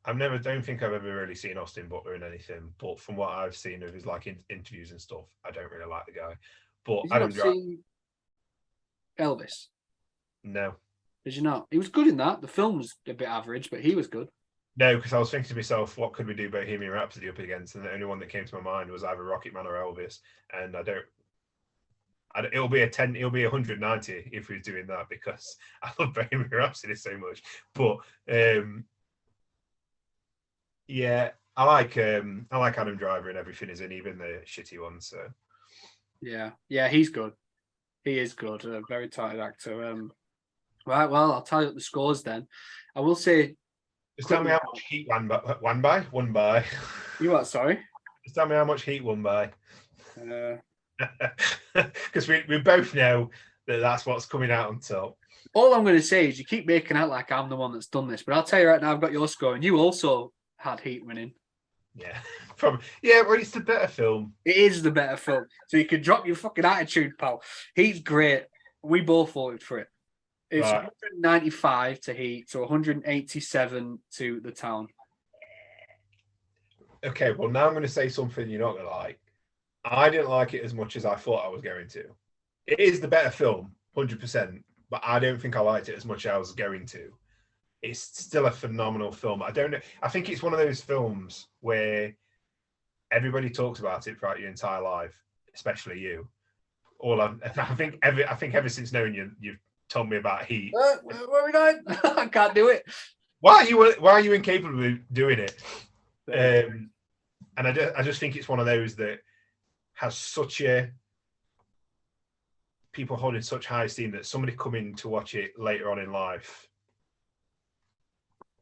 don't think I've ever really seen Austin Butler in anything, but from what I've seen of his like interviews and stuff, I don't really like the guy. But did you Adam not Driver, see Elvis? no, Did you not? He was good in that. The film was a bit average, but he was good. no, because I was thinking to myself, what could we do Bohemian Rhapsody up against? And the only one that came to my mind was either Rocket Man or Elvis, and it'll be 190 if we're doing that because I love Bohemian Rhapsody so much. But yeah, I like Adam Driver and everything is in, even the shitty ones. So yeah, he's good. He is good. A very talented actor. Right, well, I'll tell you the scores then. I will say. Just tell me how much Heat won by. You what? Sorry. Just tell me how much Heat won by. Because we both know that that's what's coming out on top. All I'm going to say is you keep making out like I'm the one that's done this, but I'll tell you right now, I've got your score, and you also had Heat winning. Yeah, probably. Yeah, well, it's the better film. It is the better film, so you can drop your fucking attitude, pal. Heat's great. We both voted for it. It's right. 195 to Heat, so 187 to The Town. Okay, well, now I'm going to say something you're not going to like. I didn't like it as much as I thought I was going to. It is the better film, 100%, but I don't think I liked it as much as I was going to. It's still a phenomenal film. I don't know. I think it's one of those films where everybody talks about it throughout your entire life, especially you. I think ever since knowing you, you've told me about Heat. Where are we going? I can't do it. Why are you incapable of doing it? And I just think it's one of those that has such a people holding such high esteem that somebody coming to watch it later on in life,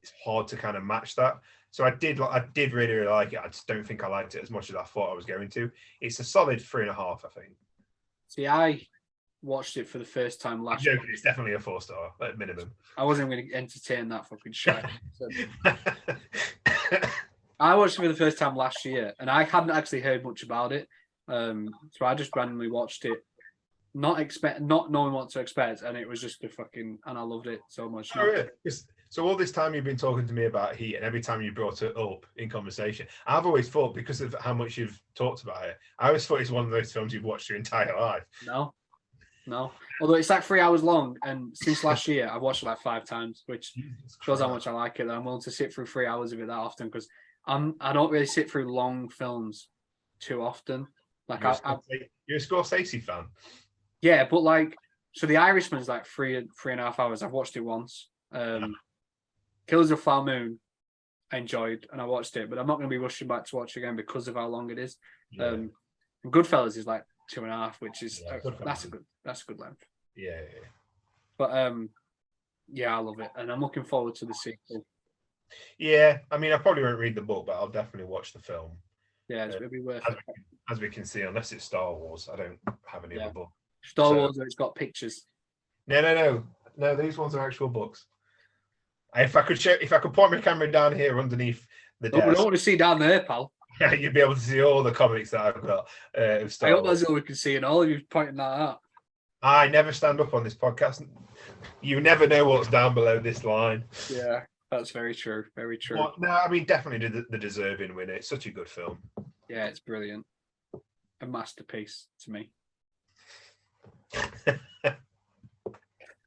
it's hard to kind of match that. So I did really, really like it. I just don't think I liked it as much as I thought I was going to. It's a solid 3.5, I think. See, I watched it for the first time last year. It's definitely a 4-star at minimum. I wasn't going to entertain that fucking shit. I watched it for the first time last year, and I hadn't actually heard much about it. So I just randomly watched it, not knowing what to expect, and it was just and I loved it so much. Oh, really? So all this time you've been talking to me about Heat, and every time you brought it up in conversation, I've always thought, because of how much you've talked about it, I always thought it's one of those films you've watched your entire life. No. Although it's like 3 hours long, and since last year I've watched it like 5 times, which shows how much I like it. That I'm willing to sit through 3 hours of it that often, because I don't really sit through long films too often. Like you're a Scorsese fan. Yeah, but like, so The Irishman's like 3.5 hours. I've watched it once. Killers of the Flower Moon, I enjoyed, and I watched it, but I'm not going to be rushing back to watch it again because of how long it is. Yeah. And Goodfellas is like 2.5, which is that's a good length. Yeah. But yeah, I love it, and I'm looking forward to the sequel. Yeah, I mean, I probably won't read the book, but I'll definitely watch the film. Yeah, it'll be worth it. As we can see, unless it's Star Wars, I don't have any other book. Star Wars, it's got pictures. No. These ones are actual books. If I could point my camera down here underneath the desk, we don't want to see down there, pal. Yeah, you'd be able to see all the comics that I've got. Of Star I hope Wars. that's all we can see, and all of you pointing that out. I never stand up on this podcast. You never know what's down below this line. Yeah, that's very true. Very true. Well, no, I mean, definitely the deserving winner. It's such a good film. Yeah, it's brilliant. A masterpiece to me.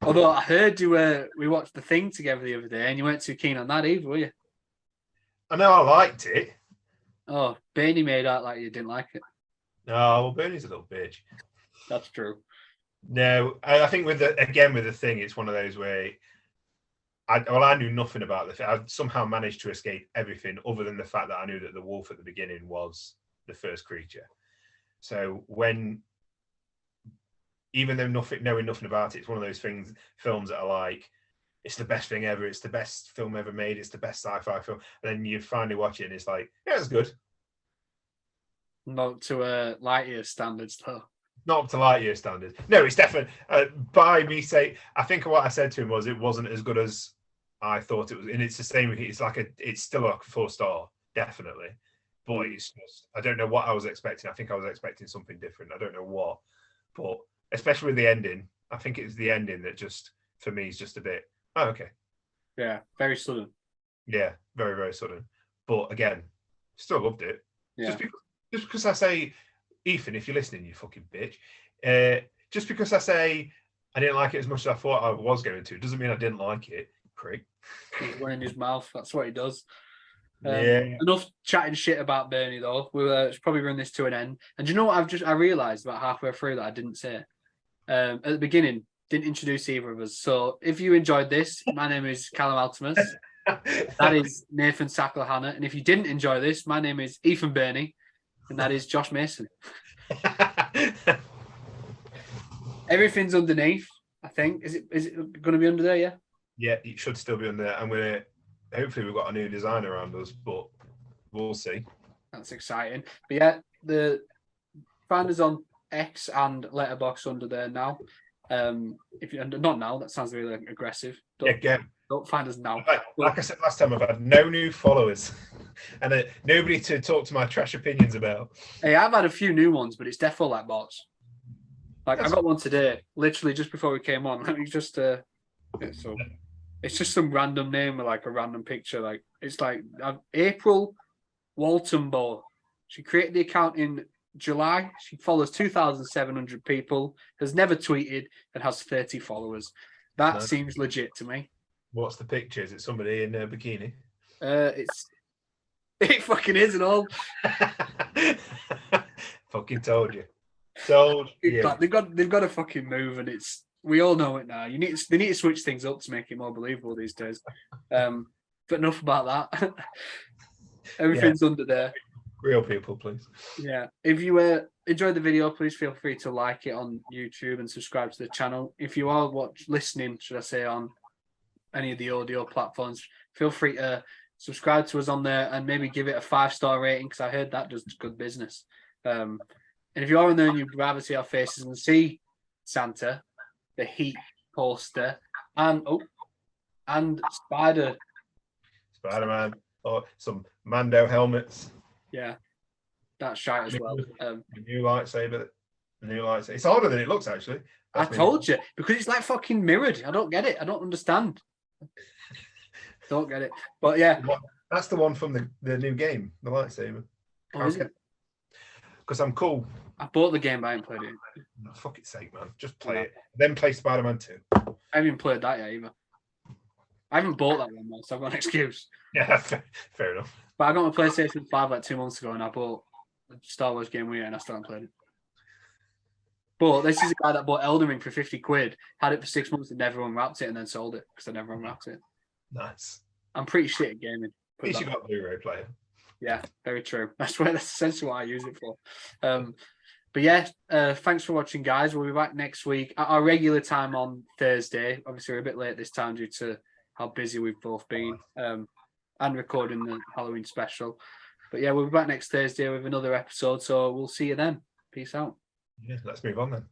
Although I heard we watched The Thing together the other day, and you weren't too keen on that either, were you? I know I liked it. Oh, Bernie made out like you didn't like it. No, well, Bernie's a little bitch. That's true. No, I think with The Thing, it's one of those where I knew nothing about the thing. I somehow managed to escape everything other than the fact that I knew that the wolf at the beginning was the first creature. So even though knowing nothing about it, it's one of those films that are like, it's the best thing ever. It's the best film ever made. It's the best sci-fi film. And then you finally watch it and it's like, yeah, it's good. Not to Lightyear standards, though. Not up to Lightyear standards. No, it's definitely by me say. I think what I said to him was it wasn't as good as I thought it was, and it's the same. It's still like a 4-star, definitely. But it's just, I don't know what I was expecting. I think I was expecting something different. I don't know what, but especially with the ending, I think it's the ending that just for me is just a bit. Oh, okay. Yeah, very sudden. Yeah, very very sudden. But again, still loved it. Yeah. Just because I say, Ethan, if you're listening, you fucking bitch. Just because I say I didn't like it as much as I thought I was going to, doesn't mean I didn't like it, prick. He's running his mouth. That's what he does. Yeah. Enough chatting shit about Bernie, though. We'll probably run this to an end. And do you know what I realised about halfway through that I didn't say? At the beginning, didn't introduce either of us. So if you enjoyed this, my name is Callum Altimus. That is Nathan Sackle-Hannah. And if you didn't enjoy this, my name is Ethan Burney. And that is Josh Mason. Everything's underneath, I think. Is it going to be under there, yeah? Yeah, it should still be under there. Hopefully we've got a new design around us, but we'll see. That's exciting. But yeah, find us on X and Letterboxd under there now. If you're not now, that sounds really aggressive. Don't find us now. Like I said last time, I've had no new followers and nobody to talk to my trash opinions about. Hey, I've had a few new ones, but it's definitely like bots. Like I got one today, literally just before we came on. Let me just so it's just some random name with like a random picture. Like it's like April Waltonbow. She created the account in July. She follows 2,700 people, has never tweeted, and has 30 followers. That seems legit to me. What's the picture? Is it somebody in a bikini? It fucking is and all. Fucking told you. Told you. They've got to fucking move, and we all know it now. They need to switch things up to make it more believable these days. But enough about that. Everything's under there. Real people, please. Yeah. If you enjoyed the video, please feel free to like it on YouTube and subscribe to the channel. If you are listening, should I say, on any of the audio platforms, feel free to subscribe to us on there and maybe give it a 5-star rating because I heard that does good business. And if you are on there and you'd rather see our faces and see Santa, the Heat poster, and Spider-Man, or some Mando helmets. Yeah, that's shite as well. The new lightsaber. It's harder than it looks, actually. I told you, because it's like fucking mirrored. I don't get it. I don't understand. Don't get it. But yeah. That's the one from the new game, the lightsaber. Oh, is it? Because I'm cool. I bought the game, but I haven't played it. No, fuck its sake, man. Just play it. Then play Spider-Man 2. I haven't even played that yet either. I haven't bought that one, so I've got an excuse. Yeah, fair enough. But I got my PlayStation 5 like 2 months ago, and I bought a Star Wars game with it, and I still haven't played it. But this is a guy that bought Elden Ring for 50 quid, had it for 6 months, and never unwrapped it, and then sold it because I never unwrapped it. Nice. I'm pretty shit at gaming. At least you got a Blu-ray player. Yeah, very true. That's essentially what I use it for. But yeah, thanks for watching, guys. We'll be back next week at our regular time on Thursday. Obviously, we're a bit late this time due to how busy we've both been and recording the Halloween special. But yeah, we'll be back next Thursday with another episode. So we'll see you then. Peace out. Yeah, let's move on then.